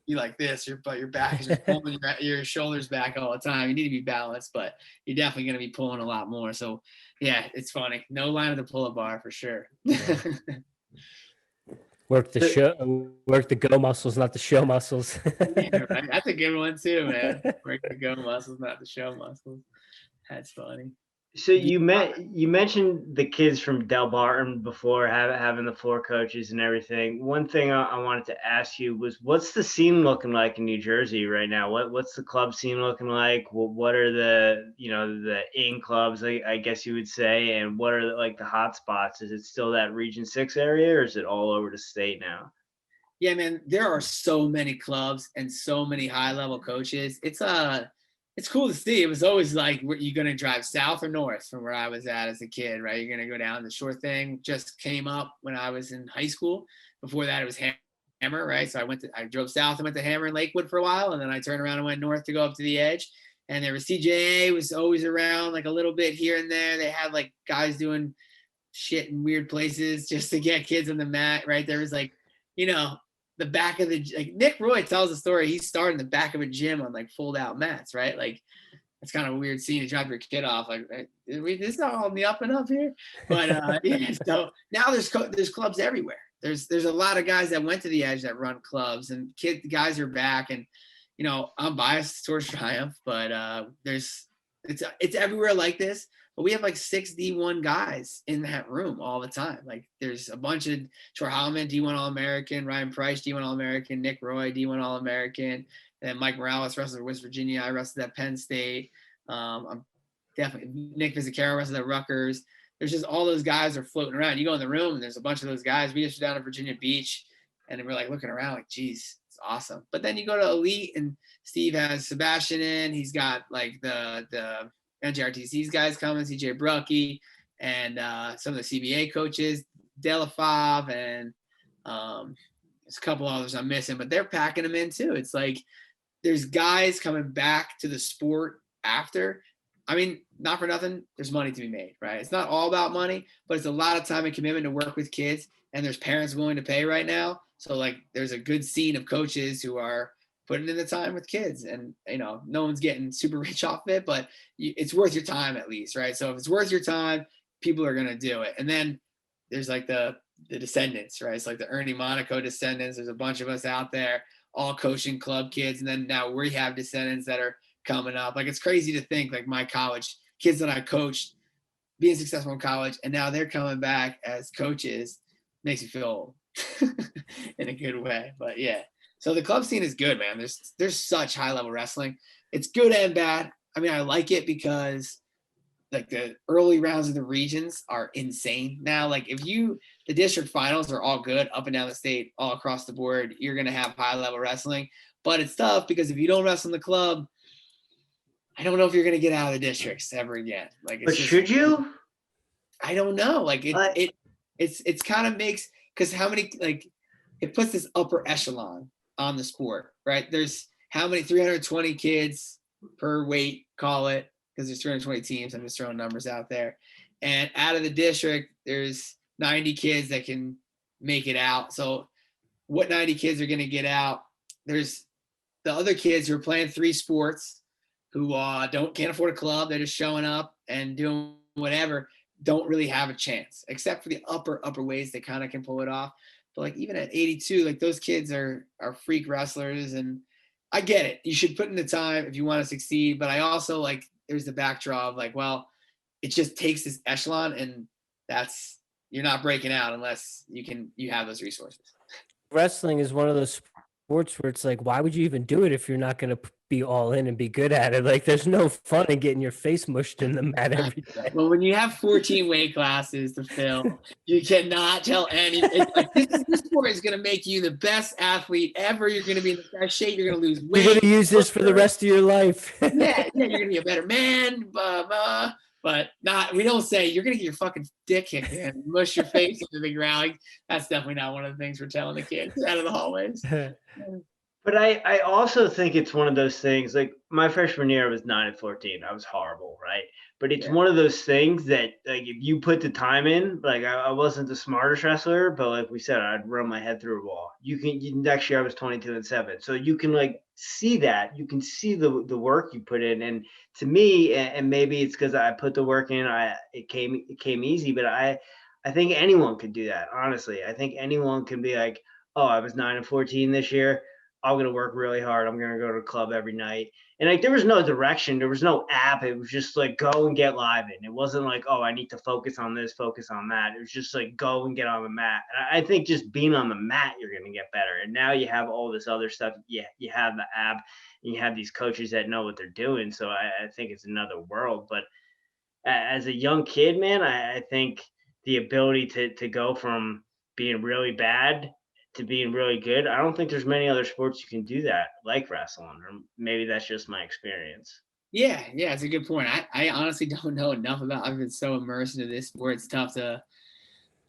be like this, but your back is just pulling your shoulders back all the time. You need to be balanced, but you're definitely going to be pulling a lot more. So yeah, it's funny. No line at the pull-up bar for sure. Work the go muscles, not the show muscles. Yeah, right. That's a good one too, man. Work the go muscles, not the show muscles. That's funny. So you mentioned the kids from Del Barton before, having the 4 coaches and everything. One thing I wanted to ask you was, what's the scene looking like in New Jersey right now? What's the club scene looking like? What are the the in clubs, I guess you would say, and what are the hot spots? Is it still that Region 6 area, or is it all over the state now? Yeah, man, there are so many clubs and so many high level coaches. It's cool to see. It was always like, were you going to drive south or north from where I was at as a kid, right? You're going to go down. The short thing just came up when I was in high school. Before that, it was Hammer, right? So I drove south and went to Hammer in Lakewood for a while, and then I turned around and went north to go up to the Edge. And there was CJA was always around, like a little bit here and there. They had like guys doing shit in weird places just to get kids on the mat, right? There was like, the back of Nick Roy tells a story. He started in the back of a gym on like fold out mats, right? Like it's kind of a weird scene to drop your kid off. Like, this is all on the up and up here. But so now there's clubs everywhere. There's a lot of guys that went to the Edge that run clubs, and guys are back. And I'm biased towards Triumph, but it's everywhere like this. But we have like 6 D1 guys in that room all the time. Like there's a bunch of Troy Holloman, D1 All-American, Ryan Price, D1 All-American, Nick Roy, D1 All-American, and then Mike Morales wrestled at West Virginia. I wrestled at Penn State. I'm definitely Nick Vizzacaro wrestled at Rutgers. There's just all those guys are floating around. You go in the room and there's a bunch of those guys. We just were down at Virginia Beach, and we're like looking around like, geez, it's awesome. But then you go to Elite, and Steve has Sebastian in. He's got like the NJRTC's guys coming, CJ Brucky, and some of the CBA coaches, Delafav, and there's a couple others I'm missing, but they're packing them in too. It's like there's guys coming back to the sport after. I mean, not for nothing, there's money to be made, right? It's not all about money, but it's a lot of time and commitment to work with kids and there's parents willing to pay right now. So like there's a good scene of coaches who are putting in the time with kids, and no one's getting super rich off it, but it's worth your time at least, right? So if it's worth your time, people are going to do it. And then there's like the descendants, right? It's like the Ernie Monaco descendants. There's a bunch of us out there, all coaching club kids. And then now we have descendants that are coming up. Like, it's crazy to think like my college kids that I coached being successful in college, and now they're coming back as coaches. Makes me feel old in a good way. But yeah, so the club scene is good, man. There's such high level wrestling. It's good and bad. I mean, I like it because like the early rounds of the regions are insane now. Like the district finals are all good up and down the state, all across the board. You're going to have high level wrestling, but it's tough because if you don't wrestle in the club, I don't know if you're going to get out of the districts ever again. Like, but should you? I don't know. Like it's kind of makes, because how many, like, it puts this upper echelon on the sport, right? There's how many, 320 kids per weight, call it, because there's 320 teams. I'm just throwing numbers out there. And out of the district, there's 90 kids that can make it out. So what 90 kids are going to get out? There's the other kids who are playing 3 sports who can't afford a club. They're just showing up and doing whatever, don't really have a chance, except for the upper ways they kind of can pull it off. But like even at 82, like those kids are freak wrestlers, and I get it. You should put in the time if you want to succeed. But I also like, there's the backdrop of like, well, it just takes this echelon, and you're not breaking out unless you have those resources. Wrestling is one of those sports where it's like, why would you even do it if you're not going to be all in and be good at it? Like, there's no fun in getting your face mushed in the mat every day. Well, when you have 14 weight classes to fill, you cannot tell anything. Like, this sport is going to make you the best athlete ever. You're going to be in the best shape. You're going to lose weight. You're going to use this for the rest of your life. yeah, you're going to be a better man. But we don't say you're going to get your fucking dick kicked and mush your face into the ground. Like, that's definitely not one of the things we're telling the kids out of the hallways. But I also think it's one of those things, like my freshman year I was 9-14. I was horrible, right? But it's one of those things that, like, if you put the time in, like I wasn't the smartest wrestler, but like we said, I'd run my head through a wall. Next year I was 22-7. So you can like see that. You can see the work you put in. And to me, and maybe it's because I put the work in, it came easy, but I think anyone could do that, honestly. I think anyone can be like, oh, I was 9-14 this year. I'm going to work really hard. I'm going to go to the club every night. And like, there was no direction. There was no app. It was just like, go and get live in. It wasn't like, oh, I need to focus on this, focus on that. It was just like, go and get on the mat. And I think just being on the mat, you're going to get better. And now you have all this other stuff. Yeah, you have the app and you have these coaches that know what they're doing. So I think it's another world. But as a young kid, man, I think the ability to go from being really bad to being really good, I don't think there's many other sports you can do that like wrestling, or maybe that's just my experience. Yeah, it's a good point. I honestly don't know enough about. I've been so immersed into this sport, it's tough to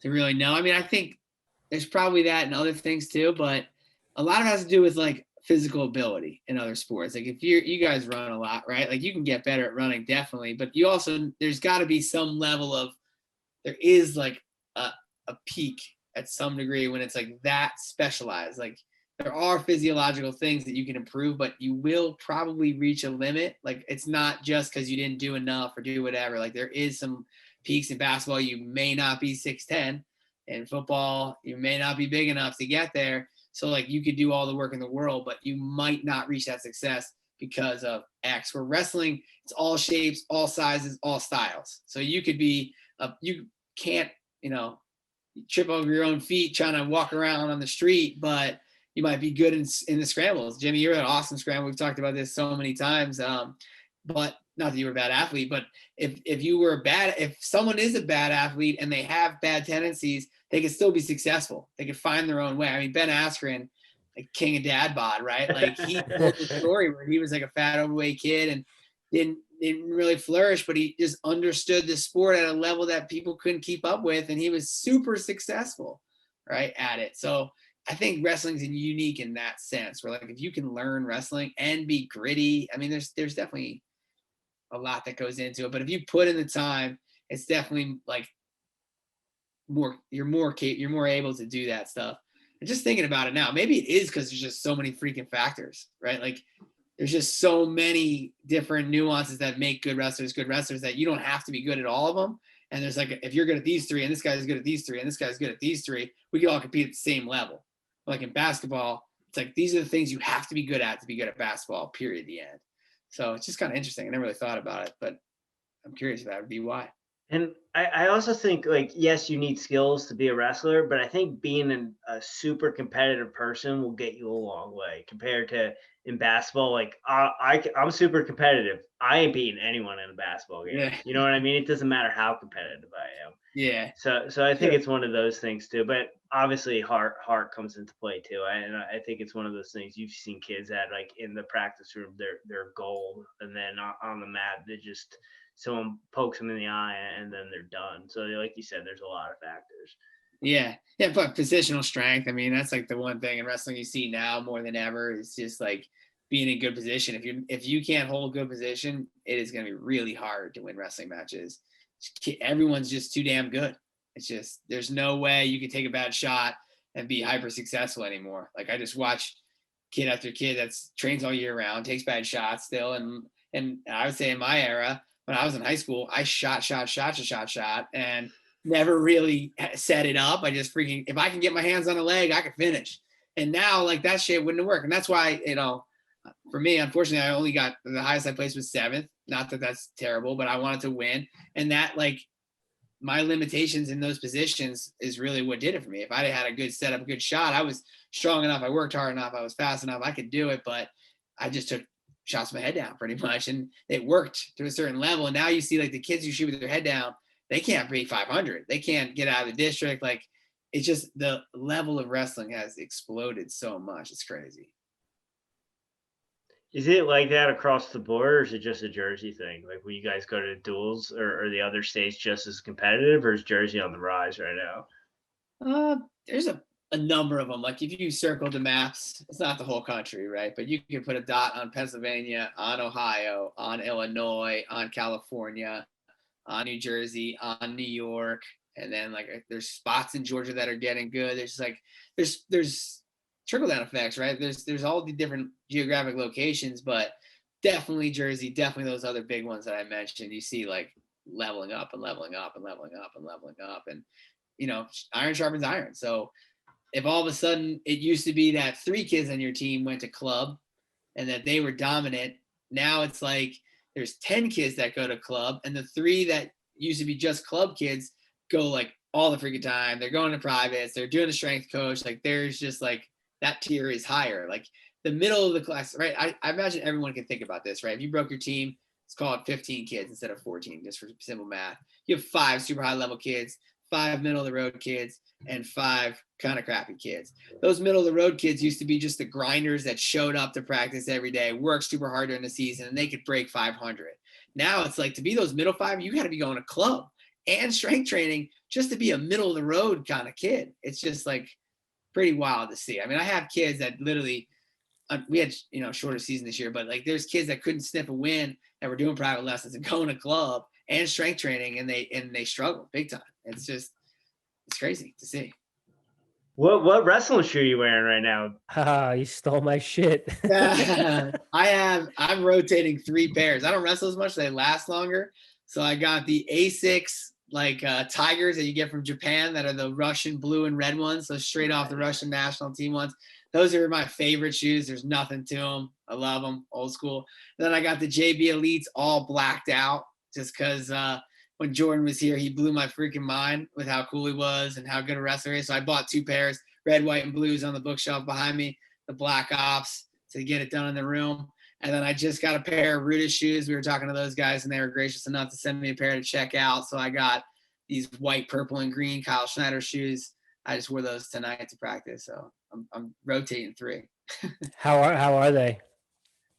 really know. I mean, I think there's probably that and other things too, but a lot of it has to do with like physical ability in other sports. Like if you guys run a lot, right? Like you can get better at running, definitely, but you also, there's got to be some level of, there is like a peak at some degree when it's like that specialized. Like there are physiological things that you can improve, but you will probably reach a limit. Like it's not just because you didn't do enough or do whatever. Like there is some peaks in basketball. You may not be 6'10". In football, you may not be big enough to get there. So like you could do all the work in the world, but you might not reach that success because of X. Where wrestling, it's all shapes, all sizes, all styles. So you could be, you can't, trip over your own feet trying to walk around on the street, but you might be good in the scrambles. Jimmy, you're an awesome scramble. We've talked about this so many times. But not that you were a bad athlete, but if someone is a bad athlete and they have bad tendencies, they can still be successful. They can find their own way. I mean, Ben Askren, like king of dad bod, right? Like he told the story where he was like a fat, overweight kid and didn't really flourish, but he just understood the sport at a level that people couldn't keep up with, and he was super successful, right, at it. So I think wrestling's unique in that sense, where like if you can learn wrestling and be gritty, I mean, there's definitely a lot that goes into it, but if you put in the time, it's definitely like you're more able to do that stuff. And just thinking about it now, maybe it is because there's just so many freaking factors, right? Like there's just so many different nuances that make good wrestlers that you don't have to be good at all of them. And there's like, if you're good at these three and this guy's good at these three and this guy's good at these three, we can all compete at the same level. Like in basketball, it's like, these are the things you have to be good at basketball, period, the end. So it's just kind of interesting. I never really thought about it, but I'm curious if that would be why. And I also think, like, yes, you need skills to be a wrestler, but I think being a super competitive person will get you a long way compared to in basketball. Like, I'm super competitive. I ain't beating anyone in a basketball game. Yeah. You know what I mean? It doesn't matter how competitive I am. Yeah. So I think it's one of those things too. But obviously, heart comes into play too. And I think it's one of those things you've seen kids that, like, in the practice room, they're gold, and then on the mat, they just someone pokes them in the eye and then they're done. So like you said, there's a lot of factors. Yeah. But positional strength, I mean, that's like the one thing in wrestling you see now more than ever. It's just like being in good position. If you can't hold good position, it is going to be really hard to win wrestling matches. Everyone's just too damn good. It's just, there's no way you can take a bad shot and be hyper successful anymore. Like I just watch kid after kid that's trains all year round, takes bad shots still. And I would say in my era, when I was in high school, I shot and never really set it up. I just freaking, if I can get my hands on a leg, I can finish. And now, like, that shit wouldn't work. And that's why, for me, unfortunately, I only got the highest I placed was 7th. Not that that's terrible, but I wanted to win. And that, like, my limitations in those positions is really what did it for me. If I had a good setup, a good shot, I was strong enough, I worked hard enough, I was fast enough, I could do it, but I just took shots my head down pretty much, and it worked to a certain level. And now you see, like, the kids who shoot with their head down, they can't beat 500. They can't get out of the district. Like, it's just the level of wrestling has exploded so much. It's crazy. Is it like that across the board, or is it just a Jersey thing? Like, when you guys go to duels, or the other states just as competitive, or is Jersey on the rise right now? There's a number of them. Like, if you circle the maps, it's not the whole country, right? But you can put a dot on Pennsylvania, on Ohio, on Illinois, on California, on New Jersey, on New York, and then, like, there's spots in Georgia that are getting good. There's like there's trickle down effects, right? There's all the different geographic locations, but definitely Jersey, definitely those other big ones that I mentioned. You see, like, leveling up and leveling up and leveling up and leveling up, and iron sharpens iron. So if all of a sudden it used to be that 3 kids on your team went to club and that they were dominant, now it's like there's 10 kids that go to club, and the 3 that used to be just club kids go, like, all the freaking time. They're going to privates. They're doing a strength coach. Like, there's just, like, that tier is higher. Like, the middle of the class, right? I imagine everyone can think about this, right? If you broke your team, let's call it 15 kids instead of 14, just for simple math. You have 5 super high level kids, 5 middle of the road kids, and 5 kind of crappy kids. Those middle of the road kids used to be just the grinders that showed up to practice every day, worked super hard during the season, and they could break 500. Now it's like, to be those middle 5, you got to be going to club and strength training just to be a middle of the road kind of kid. It's just, like, pretty wild to see. I mean, I have kids that literally, we had, shorter season this year, but, like, there's kids that couldn't sniff a win that were doing private lessons and going to club and strength training, and they struggle big time. It's crazy to see. What wrestling shoe are you wearing right now? You stole my shit. I'm rotating 3 pairs. I don't wrestle as much, so they last longer. So I got the ASICs, like, Tigers that you get from Japan, that are the Russian blue and red ones. So straight off the Russian national team ones. Those are my favorite shoes. There's nothing to them. I love them, old school. Then I got the JB Elites, all blacked out, just because when Jordan was here, he blew my freaking mind with how cool he was and how good a wrestler he is. So I bought 2 pairs, red, white, and blues, on the bookshelf behind me, the Black Ops, to get it done in the room. And then I just got a pair of Rudis shoes. We were talking to those guys, and they were gracious enough to send me a pair to check out. So I got these white, purple, and green Kyle Schneider shoes. I just wore those tonight to practice. So I'm rotating 3. How are they?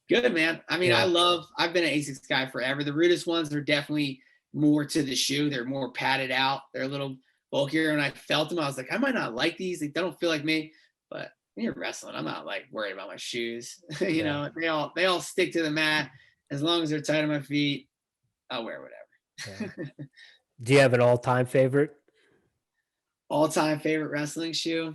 Good, man. I mean, Yeah. I've been an ASICS guy forever. The Rudis ones are definitely more to the shoe. They're more padded out. They're a little bulkier. And I felt them. I was like, I might not like these. They don't feel like me. But when you're wrestling, I'm not, like, worried about my shoes. They all stick to the mat. As long as they're tight on my feet, I'll wear whatever. Yeah. Do you have an all-time favorite? All-time favorite wrestling shoe.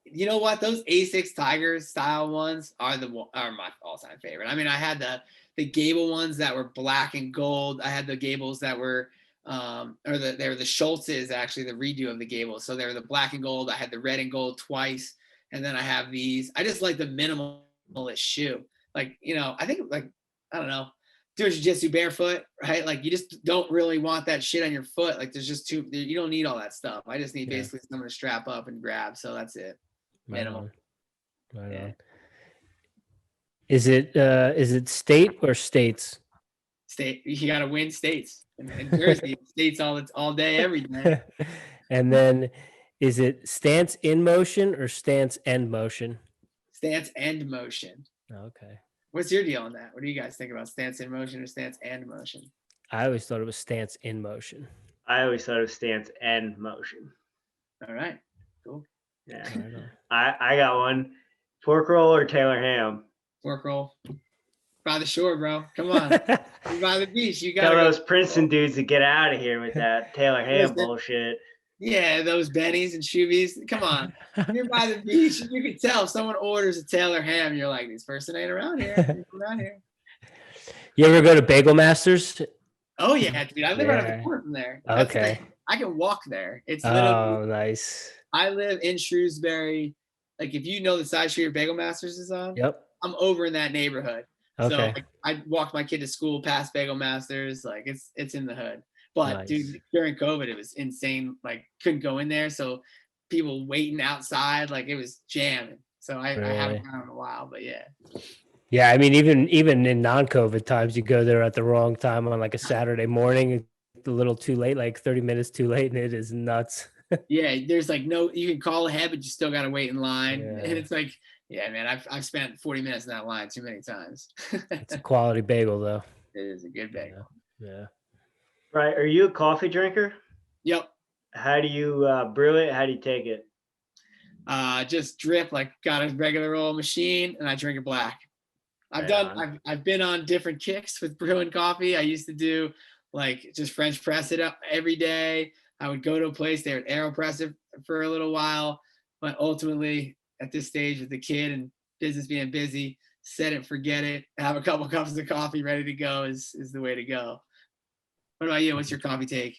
You know what? Those A6 Tiger style ones are my all-time favorite. I mean, I had the Gable ones that were black and gold. I had the Gables that were they were the Schultzes, actually, the redo of the Gables. So they were the black and gold. I had the red and gold twice. And then I have these. I just like the minimalist shoe. Like, I think, like, I don't know, doing jiu-jitsu barefoot, right? Like, you just don't really want that shit on your foot. Like, there's just you don't need all that stuff. I just need basically someone to strap up and grab. So that's it. Minimal. Right on. Is it state or states? State. You got to win states. And Jersey, states all day, every day. And then, is it stance in motion or stance end motion? Stance end motion. Okay. What's your deal on that? What do you guys think about stance in motion or stance end motion? I always thought it was stance in motion. I always thought it was stance end motion. All right. Cool. Yeah. I got one. Pork roll or Taylor ham? Pork roll. By the shore, bro. Come on. You're by the beach. You got those Princeton dudes to get out of here with that Taylor ham bullshit. Yeah, those Bennies and Shoebies. Come on. You're by the beach. You can tell if someone orders a Taylor ham, you're like, this person ain't around here. You ever go to Bagel Masters? Oh, yeah, dude. I live right up the corner from there. Okay. I can walk there. It's literally. Oh, nice. I live in Shrewsbury. Like, if you know the side street Bagel Masters is on, yep, I'm over in that neighborhood. Okay. So like, I walked my kid to school past Bagel Masters. Like, it's in the hood. But nice. Dude, during COVID, it was insane. Like, couldn't go in there, so people waiting outside. Like, it was jamming. So I haven't gone in a while, but yeah. Yeah, I mean, even in non-COVID times, you go there at the wrong time on like a Saturday morning, a little too late, like 30 minutes too late, and it is nuts. Yeah, there's like you can call ahead, but you still got to wait in line. Yeah. And it's like, yeah, man, I've spent 40 minutes in that line too many times. It's a quality bagel, though. It is a good bagel. Yeah. Right. Are you a coffee drinker? Yep. How do you brew it? How do you take it? Just drip, like got a regular old machine, and I drink it black. I've been on different kicks with brewing coffee. I used to do like just French press it up every day. I would go to a place, they would AeroPress it for a little while, but ultimately at this stage with the kid and business being busy, set it, forget it, have a couple cups of coffee ready to go is the way to go. What about you? What's your coffee take?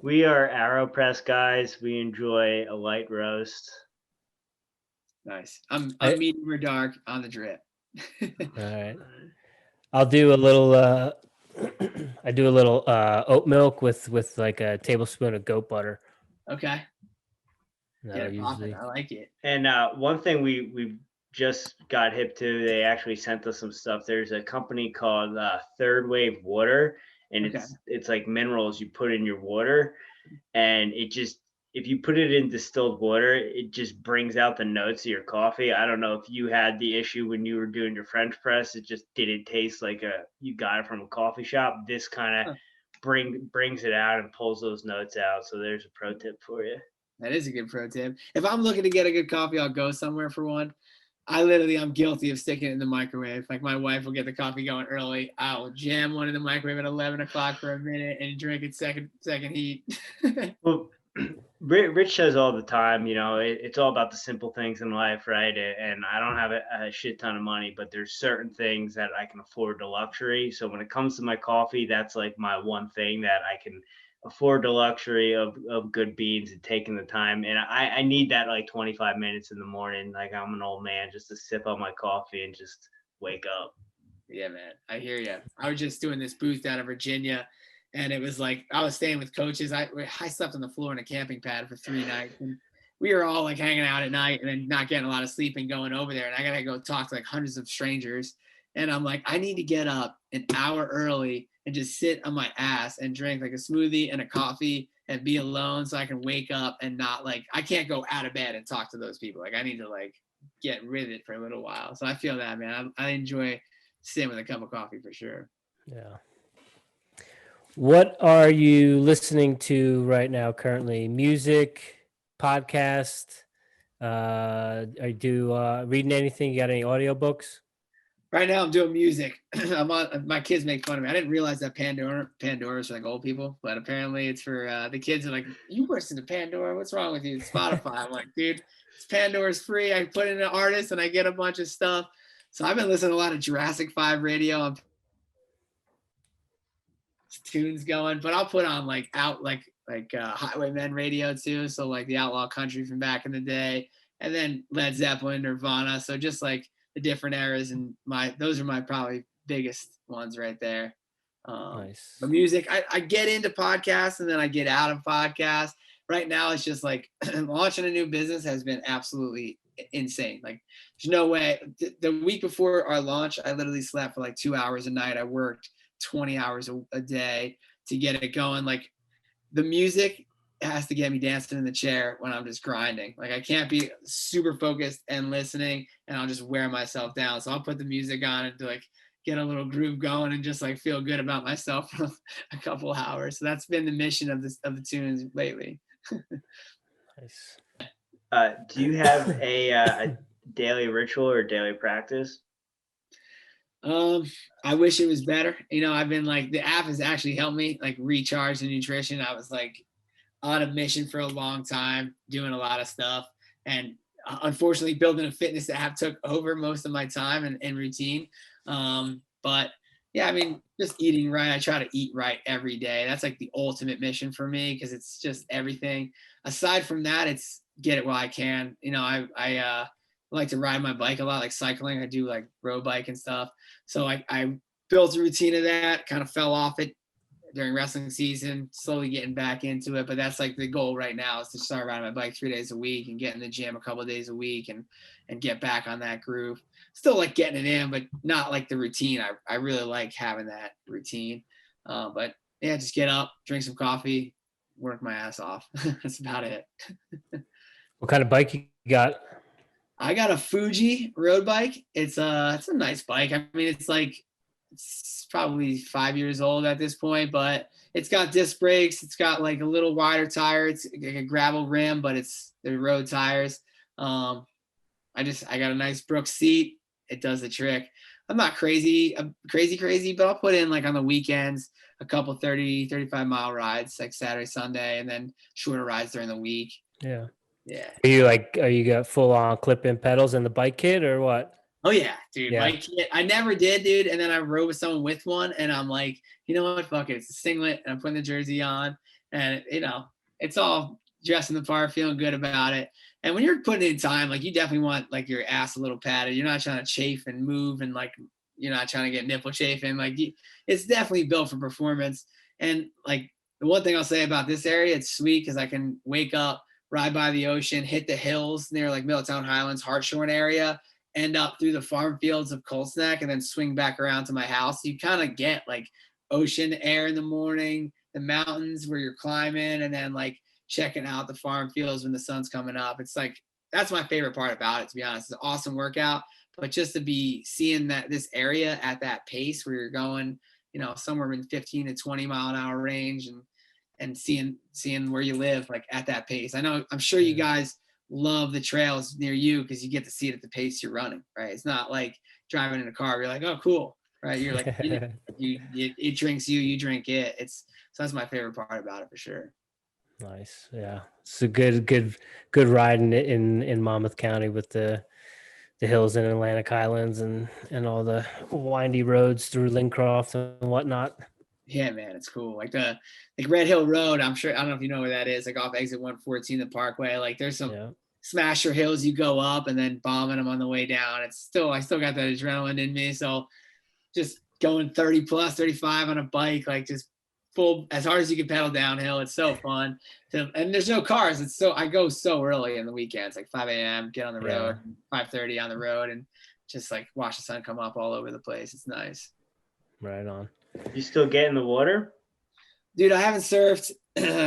We are AeroPress guys. We enjoy a light roast. Nice. I'm medium or dark on the drip. All right. I'll do a little oat milk with like a tablespoon of goat butter. Okay. I like it. And one thing we just got hip to, they actually sent us some stuff. There's a company called Third Wave Water, and it's like minerals you put in your water, and it just, if you put it in distilled water, it just brings out the notes of your coffee. I don't know if you had the issue when you were doing your French press. It just didn't taste like you got it from a coffee shop. This kind of brings it out and pulls those notes out. So there's a pro tip for you. That is a good pro tip. If I'm looking to get a good coffee, I'll go somewhere for one. I'm guilty of sticking it in the microwave. Like, my wife will get the coffee going early. I will jam one in the microwave at 11 o'clock for a minute and drink it second heat. Well, Rich says all the time, it's all about the simple things in life, right? And I don't have a shit ton of money, but there's certain things that I can afford the luxury. So when it comes to my coffee, that's like my one thing that I can afford the luxury of good beans and taking the time. And I need that like 25 minutes in the morning. Like, I'm an old man, just to sip on my coffee and just wake up. Yeah, man. I hear you. I was just doing this booth down in Virginia, and it was like, I was staying with coaches. I slept on the floor in a camping pad for 3 nights. And we were all like hanging out at night and then not getting a lot of sleep and going over there. And I got to go talk to like hundreds of strangers. And I'm like, I need to get up an hour early and just sit on my ass and drink like a smoothie and a coffee and be alone so I can wake up and not like, I can't go out of bed and talk to those people. Like, I need to like get rid of it for a little while. So I feel that, man. I enjoy sitting with a cup of coffee for sure. Yeah. What are you listening to right now currently? Music, podcast? Are you reading anything? You got any audiobooks? Right now I'm doing music. My kids make fun of me. I didn't realize that Pandora is for like old people, but apparently it's for the kids are like, you listen to Pandora? What's wrong with you? It's Spotify. I'm like, dude, Pandora's free. I put in an artist and I get a bunch of stuff. So I've been listening to a lot of Jurassic 5 radio. Tunes going, but I'll put on like Highwaymen radio too. So like the outlaw country from back in the day, and then Led Zeppelin, Nirvana. So just like the different eras, and those are my probably biggest ones right there. Nice. The music, I get into podcasts and then I get out of podcasts. Right now it's just like launching a new business has been absolutely insane. Like there's no way. The week before our launch, I literally slept for like 2 hours a night. I worked 20 hours a day to get it going. Like the music has to get me dancing in the chair when I'm just grinding. Like I can't be super focused and listening and I'll just wear myself down. So I'll put the music on and to like get a little groove going and just like feel good about myself for a couple hours. So that's been the mission of the tunes lately. Nice. Do you have a daily ritual or daily practice? I wish it was better. I've been like, the app has actually helped me like recharge the nutrition. I was like on a mission for a long time, doing a lot of stuff. And unfortunately building a fitness app took over most of my time and routine. But yeah, I mean, just eating right. I try to eat right every day. That's like the ultimate mission for me, because it's just everything. Aside from that, it's get it while I can. I like to ride my bike a lot, like cycling. I do like road bike and stuff. So I built a routine of that, kind of fell off it during wrestling season, slowly getting back into it. But that's like the goal right now, is to start riding my bike 3 days a week and get in the gym a couple of days a week and get back on that groove. Still like getting it in, but not like the routine. I really like having that routine. But yeah, just get up, drink some coffee, work my ass off. That's about it. What kind of bike you got? I got a Fuji road bike. It's a nice bike. I mean, it's probably 5 years old at this point, but it's got disc brakes. It's got like a little wider tire. It's like a gravel rim, but they're road tires. I got a nice Brooks seat. It does the trick. I'm not crazy, but I'll put in like on the weekends, a couple 30, 35 mile rides, like Saturday, Sunday, and then shorter rides during the week. Yeah. Yeah. Are you got full on clip-in pedals in the bike kit or what? Oh yeah, dude. Yeah. Bike kit. I never did, dude. And then I rode with someone with one, and I'm like, you know what? Fuck it. It's a singlet, and I'm putting the jersey on, and it's all dressing the part, feeling good about it. And when you're putting in time, like you definitely want like your ass a little padded. You're not trying to chafe and move, and like you're not trying to get nipple chafing. Like it's definitely built for performance. And like the one thing I'll say about this area, it's sweet because I can wake up, ride by the ocean, hit the hills near like Middletown Highlands, Hartshorn area, end up through the farm fields of Coltsneck, and then swing back around to my house. You kind of get like ocean air in the morning, the mountains where you're climbing, and then like checking out the farm fields when the sun's coming up. It's like, that's my favorite part about it, to be honest. It's an awesome workout, but just to be seeing this area at that pace where you're going, somewhere in 15 to 20 mile an hour range, and seeing where you live, like at that pace. I'm sure you guys love the trails near you because you get to see it at the pace you're running, right? It's not like driving in a car where you're like, oh, cool, right? You're like, it drinks you, you drink it. So that's my favorite part about it for sure. Nice. Yeah. It's a good ride in Monmouth County with the hills in Atlantic Highlands and all the windy roads through Lincroft and whatnot. Yeah, man, it's cool. Like Red Hill Road, I don't know if you know where that is, like off exit 114, the Parkway. Like there's some smasher hills you go up and then bombing them on the way down. I still got that adrenaline in me. So just going 30 plus 35 on a bike, like just full as hard as you can pedal downhill. It's so fun. And there's no cars. I go so early in the weekends, like 5 a.m., get on the road, 5:30 on the road, and just like watch the sun come up all over the place. It's nice. Right on. You still get in the water? Dude, I haven't surfed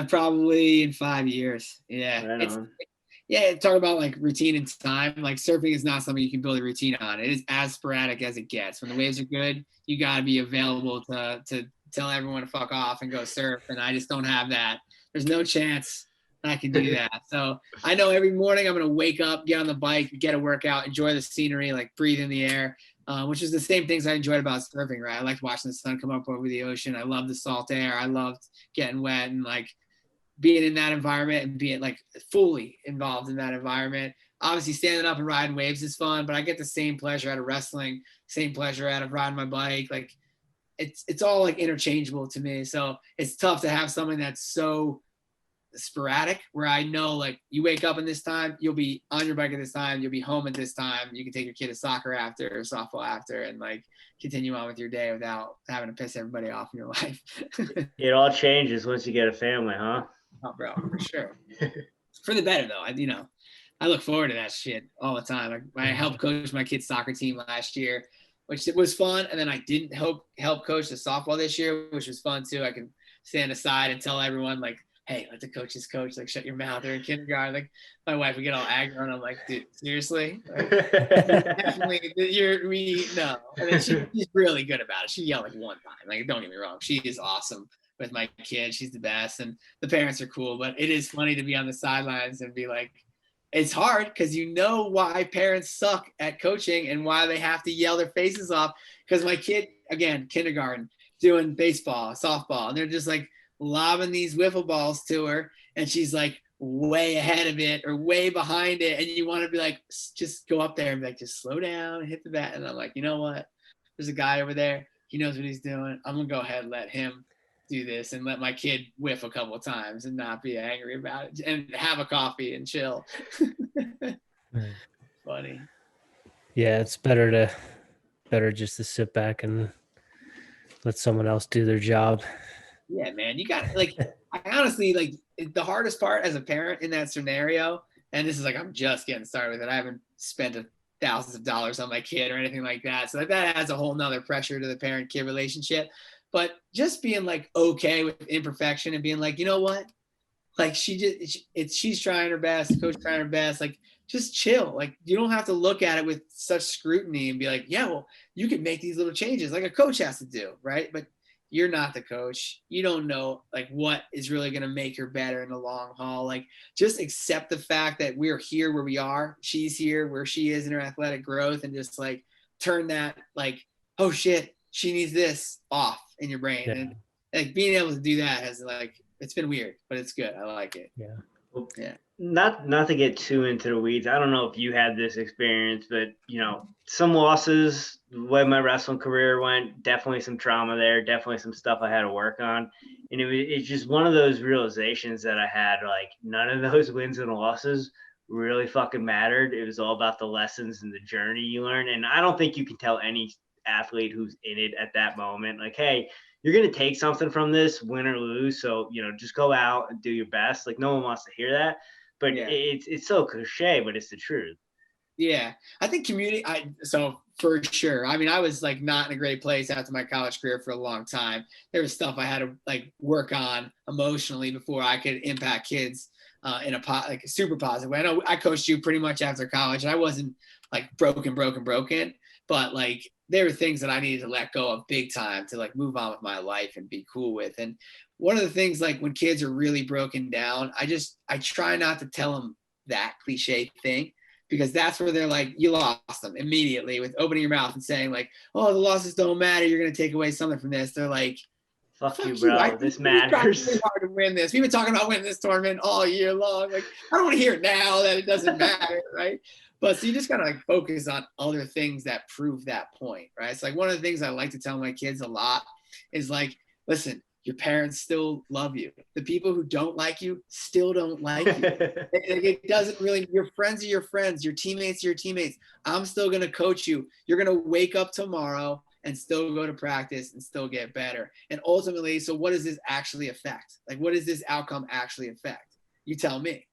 probably in 5 years. Yeah. Right Talk about like routine and time. Like surfing is not something you can build a routine on. It is as sporadic as it gets. When the waves are good, you got to be available to tell everyone to fuck off and go surf. And I just don't have that. There's no chance I can do that. So I know every morning I'm going to wake up, get on the bike, get a workout, enjoy the scenery, like breathe in the air, which is the same things I enjoyed about surfing, right? I liked watching the sun come up over the ocean. I loved the salt air. I loved getting wet and like being in that environment and being like fully involved in that environment. Obviously standing up and riding waves is fun, but I get the same pleasure out of wrestling, same pleasure out of riding my bike. Like it's all like interchangeable to me. So it's tough to have something that's so sporadic where I know like you wake up in this time, you'll be on your bike at this time, you'll be home at this time, you can take your kid to soccer after or softball after and like continue on with your day without having to piss everybody off in your life. It all changes once you get a family, huh? Oh, bro, for sure. For the better though. I look forward to that shit all the time. I helped coach my kid's soccer team last year, which was fun. And then I didn't help coach the softball this year, which was fun too. I can stand aside and tell everyone like, hey, let the coaches coach, like shut your mouth. They're in kindergarten. Like my wife would get all aggro and I'm like, dude, seriously? Like, definitely no. And then she's really good about it. She yelled like one time. Like, don't get me wrong. She is awesome with my kid. She's the best. And the parents are cool, but it is funny to be on the sidelines and be like, it's hard because you know why parents suck at coaching and why they have to yell their faces off. Because my kid, again, kindergarten, doing baseball, softball, and they're just like lobbing these wiffle balls to her, and she's like way ahead of it or way behind it, and you want to be like, just go up there and be like, just slow down and hit the bat. And I'm like, you know what? There's a guy over there. He knows what he's doing. I'm gonna go ahead and let him do this and let my kid whiff a couple of times and not be angry about it and have a coffee and chill. Funny. Yeah, it's better just to sit back and let someone else do their job. Yeah, man, you got like, I honestly like the hardest part as a parent in that scenario. And this is like, I'm just getting started with it. I haven't spent thousands of dollars on my kid or anything like that. So that adds a whole nother pressure to the parent kid relationship. But just being like okay with imperfection and being like, you know what, like she's trying her best, coach trying her best, like just chill. Like you don't have to look at it with such scrutiny and be like, yeah, well, you can make these little changes like a coach has to do, right? But you're not the coach. You don't know like what is really going to make her better in the long haul. Like just accept the fact that we're here where we are. She's here where she is in her athletic growth, and just like turn that like, oh shit, she needs this off in your brain. Yeah. And like being able to do that has like, it's been weird, but it's good. I like it. Yeah. Yeah. Not to get too into the weeds. I don't know if you had this experience, but you know, some losses, the way my wrestling career went, definitely some trauma there, definitely some stuff I had to work on. And it's just one of those realizations that I had, like none of those wins and losses really fucking mattered. It was all about the lessons and the journey you learn. And I don't think you can tell any athlete who's in it at that moment, like, hey, you're going to take something from this, win or lose. So, you know, just go out and do your best. Like no one wants to hear that, but yeah. It's so cliche, but it's the truth. Yeah. I think so for sure. I mean, I was like not in a great place after my college career for a long time. There was stuff I had to like work on emotionally before I could impact kids in a super positive way. I know I coached you pretty much after college, and I wasn't like broken, but like there were things that I needed to let go of big time to like move on with my life and be cool with. And one of the things, like when kids are really broken down, I try not to tell them that cliche thing, because that's where they're like, you lost them immediately with opening your mouth and saying like, oh, the losses don't matter. You're going to take away something from this. They're like, fuck you, bro. This matters. Really hard to win this. We've been talking about winning this tournament all year long. Like, I don't want to hear it now that it doesn't matter. Right. But so you just gotta like focus on other things that prove that point, right? It's like one of the things I like to tell my kids a lot is like, listen, your parents still love you. The people who don't like you still don't like you. It doesn't really, your friends are your friends, your teammates are your teammates. I'm still gonna coach you. You're gonna wake up tomorrow and still go to practice and still get better. And ultimately, so what does this actually affect? Like, what does this outcome actually affect? You tell me.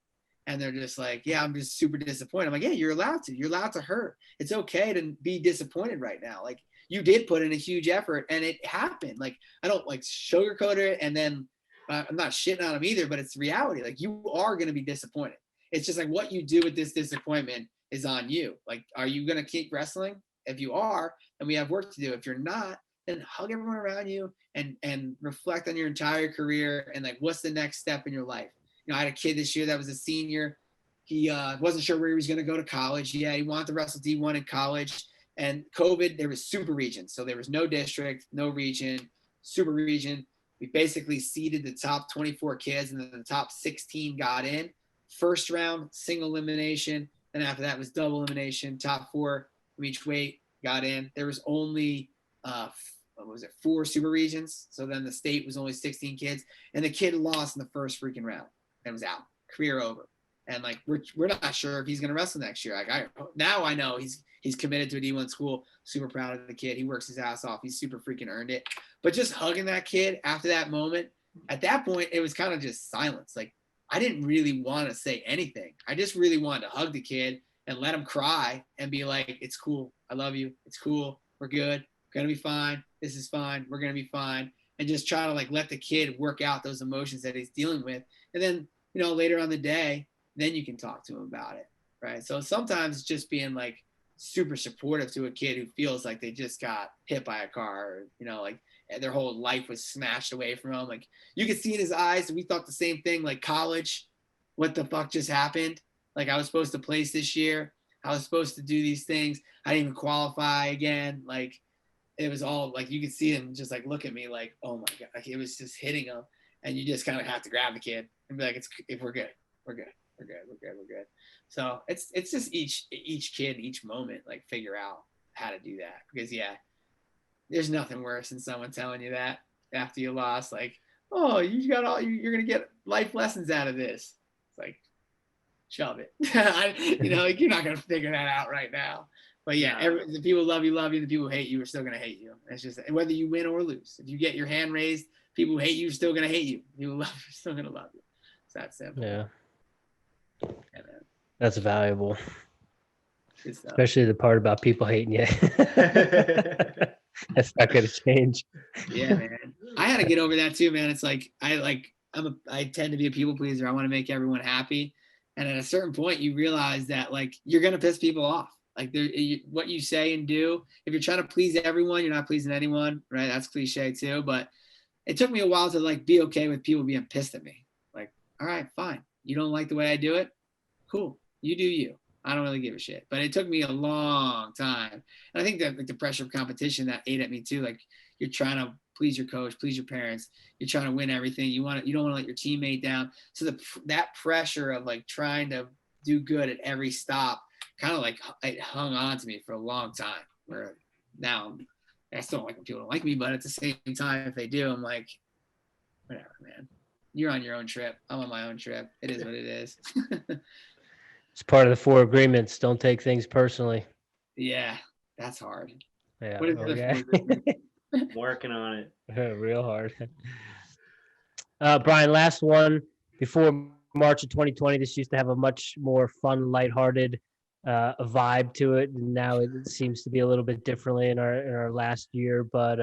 And they're just like, yeah, I'm just super disappointed. I'm like, yeah, you're allowed to hurt. It's okay to be disappointed right now. Like you did put in a huge effort and it happened. Like, I don't like sugarcoat it. And then I'm not shitting on them either, but it's reality. Like you are going to be disappointed. It's just like what you do with this disappointment is on you. Like, are you going to keep wrestling? If you are, then we have work to do. If you're not, then hug everyone around you and reflect on your entire career. And like, what's the next step in your life? You know, I had a kid this year that was a senior. He wasn't sure where he was going to go to college. Yeah, he wanted to wrestle D1 in college. And COVID, there was super regions. So there was no district, no region, super region. We basically seeded the top 24 kids, and then the top 16 got in. First round, single elimination. Then after that was double elimination. Top 4 from each weight got in. There was only, 4 super regions. So then the state was only 16 kids. And the kid lost in the first freaking round and was out. Career over. And like, we're not sure if he's going to wrestle next year. Like now I know he's committed to a D1 school. Super proud of the kid. He works his ass off. He's super freaking earned it. But just hugging that kid after that moment, at that point, it was kind of just silence. Like, I didn't really want to say anything. I just really wanted to hug the kid and let him cry and be like, it's cool. I love you. It's cool. We're good. We're going to be fine. This is fine. We're going to be fine. And just try to like let the kid work out those emotions that he's dealing with. And then, later on the day, then you can talk to him about it. Right. So sometimes just being like super supportive to a kid who feels like they just got hit by a car, or, like their whole life was snatched away from them. Like you could see in his eyes, we thought the same thing, like college, what the fuck just happened? Like I was supposed to place this year. I was supposed to do these things. I didn't even qualify again. Like it was all like, you could see him just like look at me like, oh my God, like it was just hitting him. And you just kind of have to grab the kid and be like, if we're good, we're good. We're good. We're good. We're good. So it's just each kid, each moment, like figure out how to do that, because there's nothing worse than someone telling you that after you lost, like, oh, you got you're going to get life lessons out of this. It's like, shove it. Like you're not going to figure that out right now. But the people love you. The people who hate you are still going to hate you. It's just whether you win or lose. If you get your hand raised, people who hate you are still going to hate you. People who love you are still going to love you. It's that simple. Yeah. That's valuable. Especially the part about people hating you. That's not going to change. Yeah, man. I had to get over that too, man. It's like I tend to be a people pleaser. I want to make everyone happy, and at a certain point, you realize that like you're going to piss people off. Like what you say and do. If you're trying to please everyone, you're not pleasing anyone, right? That's cliche too. But it took me a while to like be okay with people being pissed at me. Like, all right, fine. You don't like the way I do it? Cool. You do you. I don't really give a shit. But it took me a long time. And I think that like the pressure of competition that ate at me too. Like you're trying to please your coach, please your parents. You're trying to win everything. You don't want to let your teammate down. So that pressure of like trying to do good at every stop kind of like it hung on to me for a long time, where now I still don't like when people don't like me, but at the same time, if they do, I'm like, whatever, man. You're on your own trip. I'm on my own trip. It is what it is. It's part of the 4 agreements. Don't take things personally. Yeah, that's hard. Yeah. What is it? Working on it. Real hard. Brian, last one. Before March of 2020, this used to have a much more fun, lighthearted vibe to it. And now it seems to be a little bit differently in our last year. But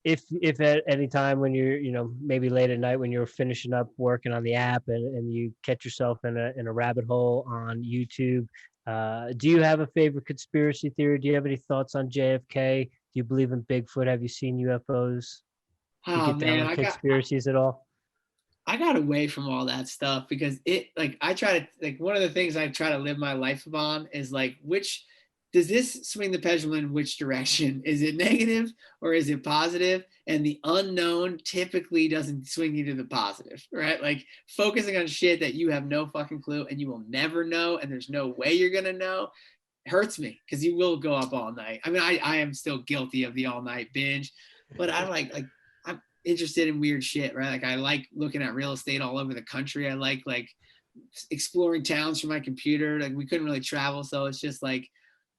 if at any time when you're, maybe late at night when you're finishing up working on the app and you catch yourself in a rabbit hole on YouTube, do you have a favorite conspiracy theory? Do you have any thoughts on JFK? Do you believe in Bigfoot? Have you seen UFOs? Do you get down with conspiracies at all? I got away from all that stuff because one of the things I try to live my life upon is like, does this swing the pendulum in which direction? Is it negative or is it positive? And the unknown typically doesn't swing you to the positive, right? Like focusing on shit that you have no fucking clue and you will never know and there's no way you're going to know hurts me because you will go up all night. I mean, I am still guilty of the all night binge, but I like I'm interested in weird shit, right? Like I like looking at real estate all over the country. I like exploring towns from my computer. Like we couldn't really travel. So it's just like,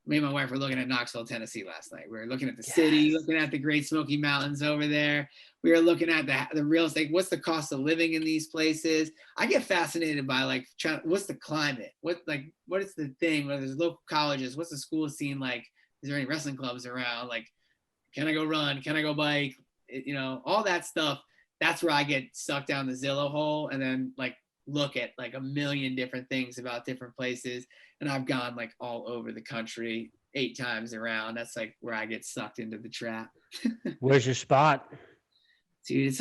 me and my wife were looking at Knoxville, Tennessee last night. We were looking at the city, looking at the Great Smoky Mountains over there. We were looking at the real estate. What's the cost of living in these places? I get fascinated by what's the climate? What is the thing? Whether there's local colleges, what's the school scene like? Is there any wrestling clubs around? Like, can I go run? Can I go bike? All that stuff. That's where I get sucked down the Zillow hole and then look at a million different things about different places. And I've gone all over the country 8 times around. That's where I get sucked into the trap. Where's your spot? Dude,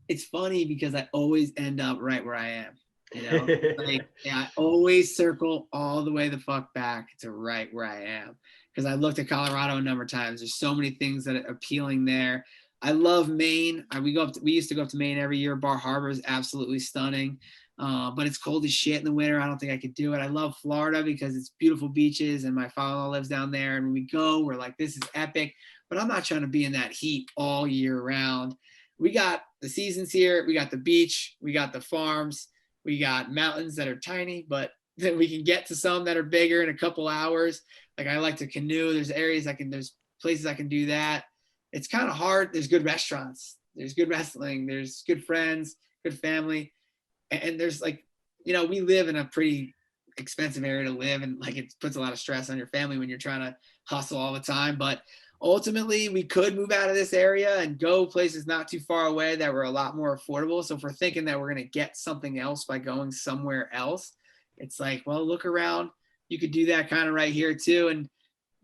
it's funny because I always end up right where I am. You know, like, yeah, I always circle all the way the fuck back to right where I am. Because I looked at Colorado a number of times. There's so many things that are appealing there. I love Maine. We used to go up to Maine every year. Bar Harbor is absolutely stunning. But it's cold as shit in the winter. I don't think I could do it. I love Florida because it's beautiful beaches and my father-in-law lives down there. And when we go, we're like, this is epic. But I'm not trying to be in that heat all year round. We got the seasons here. We got the beach. We got the farms. We got mountains that are tiny, but then we can get to some that are bigger in a couple hours. Like I like to canoe. There's places I can do that. It's kind of hard. There's good restaurants. There's good wrestling. There's good friends, good family. And there's like, you know, we live in a pretty expensive area to live. And like, it puts a lot of stress on your family when you're trying to hustle all the time. But ultimately we could move out of this area and go places not too far away that were a lot more affordable. So if we're thinking that we're going to get something else by going somewhere else, it's like, well, look around. You could do that kind of right here too. And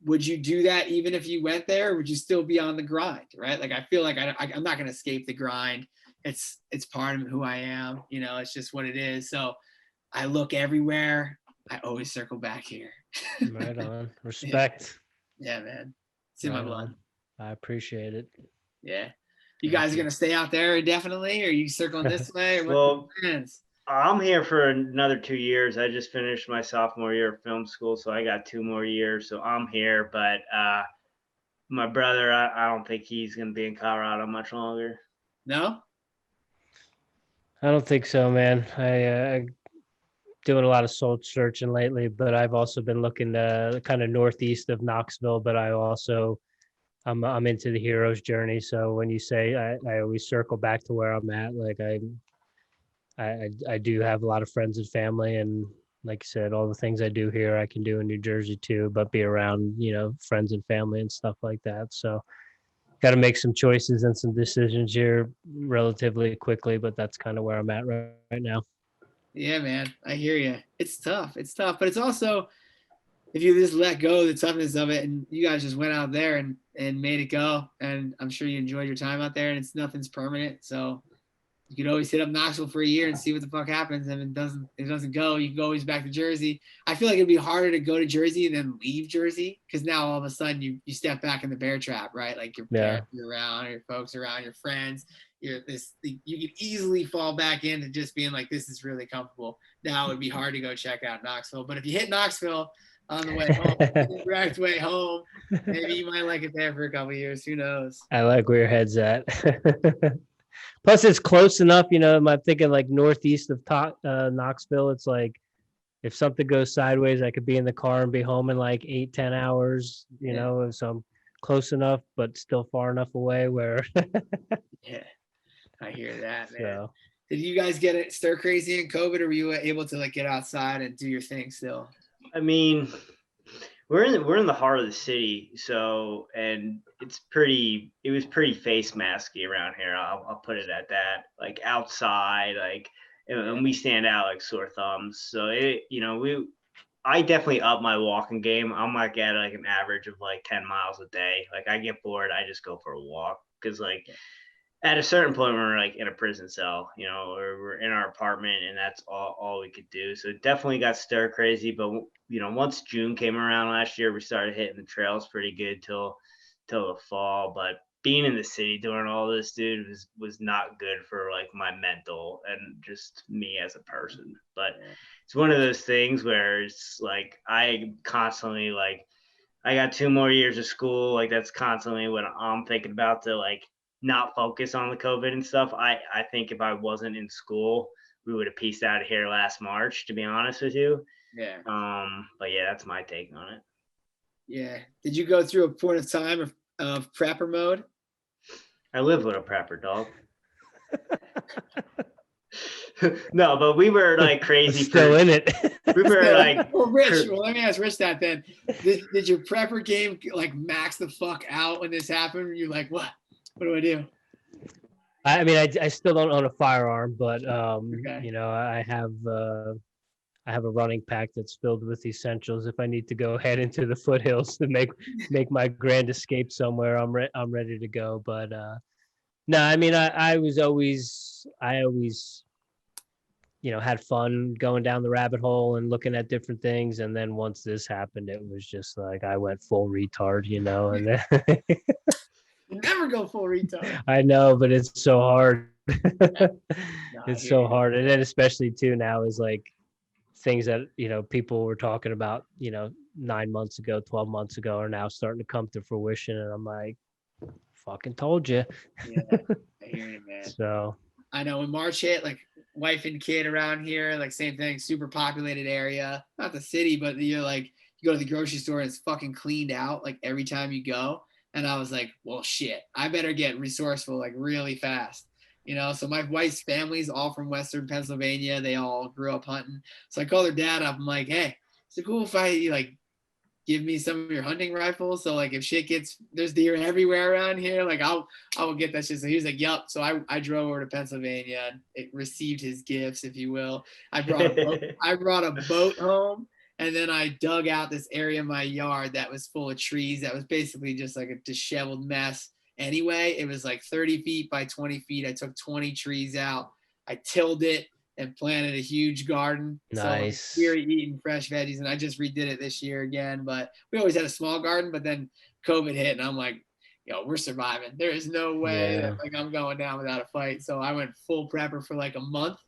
would you do that even if you went there? Or would you still be on the grind, right? Like, I feel like I'm not going to escape the grind. It's part of who I am. You know, it's just what it is. So I look everywhere. I always circle back here. Right on. Respect. Yeah, man. It's in my blood. I appreciate it. Yeah. You guys are going to stay out there indefinitely, or are you circling this way? Or Well, I'm here for another 2 years. I just finished my sophomore year of film school, so I got 2 more years. So I'm here, but my brother, I don't think he's going to be in Colorado much longer. No? I don't think so, man. I doing a lot of soul searching lately, but I've also been looking kind of northeast of Knoxville, but I'm into the hero's journey. So when you say I always circle back to where I'm at, like I do have a lot of friends and family, and like I said, all the things I do here I can do in New Jersey too, but be around, you know, friends and family and stuff like that. So got to make some choices and some decisions here relatively quickly, but that's kind of where I'm at right now. Yeah, man, I hear you. It's tough, but it's also, if you just let go of the toughness of it, and you guys just went out there and made it go, and I'm sure you enjoyed your time out there, and nothing's permanent. So you could always hit up Knoxville for a year and see what the fuck happens. And if it doesn't go, you can go always back to Jersey. I feel like it'd be harder to go to Jersey and then leave Jersey, because now all of a sudden you step back in the bear trap, right? Like your parents are around, your folks around, your friends. You could easily fall back into just being like, this is really comfortable. Now it would be hard to go check out Knoxville. But if you hit Knoxville on the way home, the direct way home, maybe you might like it there for a couple of years. Who knows? I like where your head's at. Plus, it's close enough, you know. I'm thinking like northeast of Knoxville. It's like if something goes sideways, I could be in the car and be home in like 8-10 hours, you know. So I'm close enough, but still far enough away where. Yeah, I hear that, man. So, did you guys get it stir crazy in COVID, or were you able to like get outside and do your thing still? I mean, we're in the heart of the city, so, and it was pretty face masky around here. I'll put it at that. Like outside, like, and we stand out like sore thumbs. So I definitely up my walking game. I'm like at like an average of like 10 miles a day. Like I get bored, I just go for a walk, because like at a certain point we're like in a prison cell, you know, or we're in our apartment and that's all we could do. So it definitely got stir crazy. But you know, once June came around last year, we started hitting the trails pretty good till the fall. But being in the city doing all this, dude, was not good for like my mental and just me as a person. But it's one of those things where it's like I constantly like, I got 2 more years of school. Like that's constantly what I'm thinking about, to like not focus on the COVID and stuff. I think if I wasn't in school, we would have pieced out of here last March, to be honest with you. Yeah. But yeah, that's my take on it. Yeah. Did you go through a point of time of prepper mode? I live with a prepper, dog. No, but we were like crazy. Still in it. We were like. Well, Rich, let me ask Rich that then. Did your prepper game like max the fuck out when this happened? You're like, what? What do I do? I mean, I still don't own a firearm, but Okay. you know, I have a running pack that's filled with essentials. If I need to go head into the foothills to make my grand escape somewhere, I'm ready to go. But no, I mean, I always had fun going down the rabbit hole and looking at different things. And then once this happened, it was just like I went full retard, and then You never go full retard. I know, but it's so hard. No, It's so hard. And then especially too now is like things that, people were talking about, 9 months ago, 12 months ago are now starting to come to fruition. And I'm like, fucking told you. Yeah, I hear you, man. So I know when March hit, like wife and kid around here, like same thing, super populated area, not the city, but you're like, you go to the grocery store and it's fucking cleaned out like every time you go. And I was like, well, shit, I better get resourceful like really fast. So my wife's family's all from Western Pennsylvania. They all grew up hunting. So I called their dad up. I'm like, hey, is it cool if I like give me some of your hunting rifles? So like if shit there's deer everywhere around here, like I will get that shit. So he was like, yup. So I drove over to Pennsylvania and it received his gifts, if you will. I brought a boat home. And then I dug out this area of my yard that was full of trees. That was basically just like a disheveled mess. Anyway, it was like 30 feet by 20 feet. I took 20 trees out. I tilled it and planted a huge garden. Nice. So we're eating fresh veggies, and I just redid it this year again. But we always had a small garden, but then COVID hit, and I'm like, we're surviving. There is no way that like I'm going down without a fight. So I went full prepper for like a month.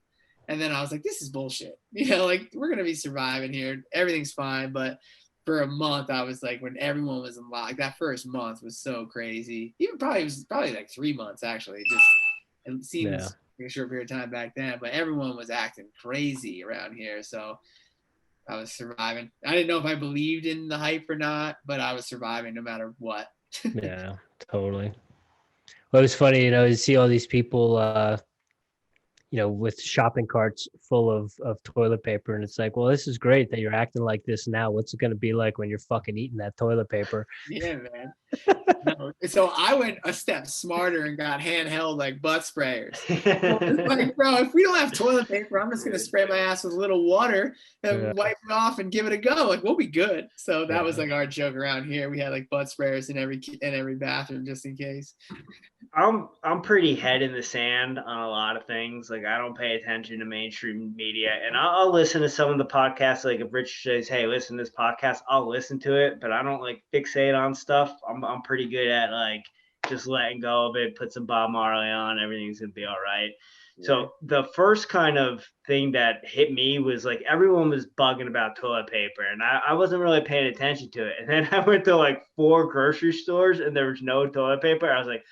And then I was like, this is bullshit. Like we're going to be surviving here. Everything's fine. But for a month, I was like, when everyone was in lock, like that first month was so crazy. It was probably like 3 months, actually. It seems like a short period of time back then. But everyone was acting crazy around here. So I was surviving. I didn't know if I believed in the hype or not, but I was surviving no matter what. Yeah, totally. Well, it was funny, you see all these people with shopping carts full of toilet paper. And it's like, well, this is great that you're acting like this now. What's it going to be like when you're fucking eating that toilet paper? Yeah, man. No. So I went a step smarter and got handheld like butt sprayers. Like, bro, if we don't have toilet paper, I'm just going to spray my ass with a little water and wipe it off and give it a go. Like, we'll be good. So that was like our joke around here. We had like butt sprayers in every bathroom just in case. I'm pretty head in the sand on a lot of things. Like I don't pay attention to mainstream media, and I'll listen to some of the podcasts. Like if Rich says, "Hey, listen to this podcast," I'll listen to it, but I don't like fixate on stuff. I'm pretty good at like just letting go of it, put some Bob Marley on, everything's gonna be all right. Yeah. So the first kind of thing that hit me was like everyone was bugging about toilet paper, and I wasn't really paying attention to it. And then I went to like 4 grocery stores, and there was no toilet paper. I was like,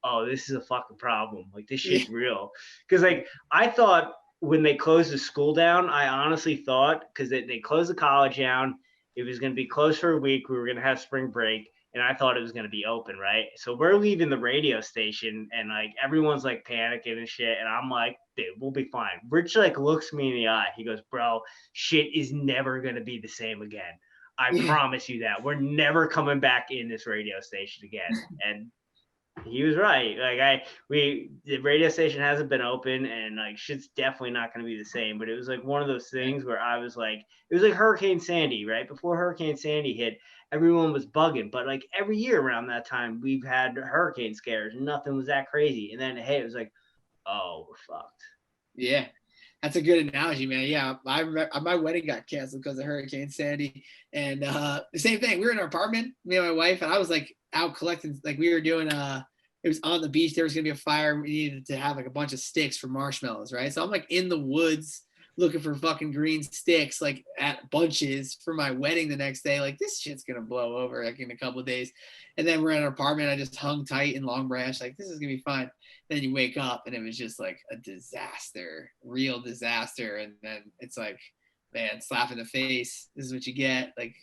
oh, this is a fucking problem. Like this shit's real. Because like I thought when they closed the school down, I honestly thought because they closed the college down, it was going to be closed for a week. We were going to have spring break, and I thought it was going to be open, right? So we're leaving the radio station, and like everyone's like panicking and shit, and I'm like, dude, we'll be fine. Rich like looks me in the eye. He goes, bro, shit is never going to be the same again. I promise you that. We're never coming back in this radio station again. And he was right. Like the radio station hasn't been open, and like shit's definitely not going to be the same. But it was like one of those things where I was like, it was like Hurricane Sandy, right? Before Hurricane Sandy hit, everyone was bugging. But like every year around that time, we've had hurricane scares, and nothing was that crazy. And then hey, it was like, oh, we're fucked. Yeah, that's a good analogy, man. Yeah, my wedding got canceled because of Hurricane Sandy, and the same thing. We were in our apartment, me and my wife, and I was like out collecting. Like we were doing it was on the beach. There was going to be a fire. We needed to have like a bunch of sticks for marshmallows, right? So I'm like in the woods looking for fucking green sticks, like at bunches for my wedding the next day. Like this shit's going to blow over like in a couple of days. And then we're in our apartment. I just hung tight in Long Branch. Like this is going to be fine. Then you wake up and it was just like a disaster, real disaster. And then it's like, man, slap in the face. This is what you get. Like,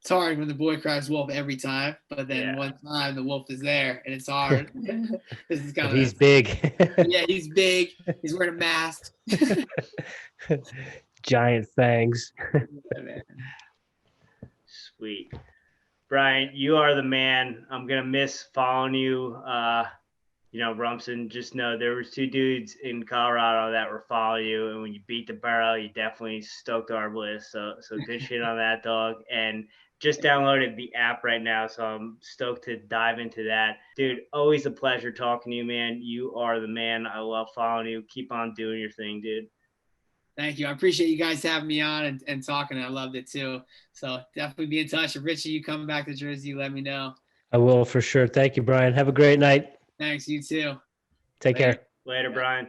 it's hard when the boy cries wolf every time, but then one time the wolf is there and it's hard. This is kind of he's big. Yeah, he's big. He's wearing a mask. Giant fangs. Yeah, man. Sweet. Brian, you are the man. I'm gonna miss following you. Rumson, just know there was 2 dudes in Colorado that were following you, and when you beat the barrel, you definitely stoked our bliss. So good shit on that, dog. And just downloaded the app right now, so I'm stoked to dive into that. Dude, always a pleasure talking to you, man. You are the man. I love following you. Keep on doing your thing, dude. Thank you. I appreciate you guys having me on and talking. I loved it too. So definitely be in touch. If Richie, you come back to Jersey, let me know. I will for sure. Thank you, Bryan. Have a great night. Thanks. You too. Take care. Later, Bryan.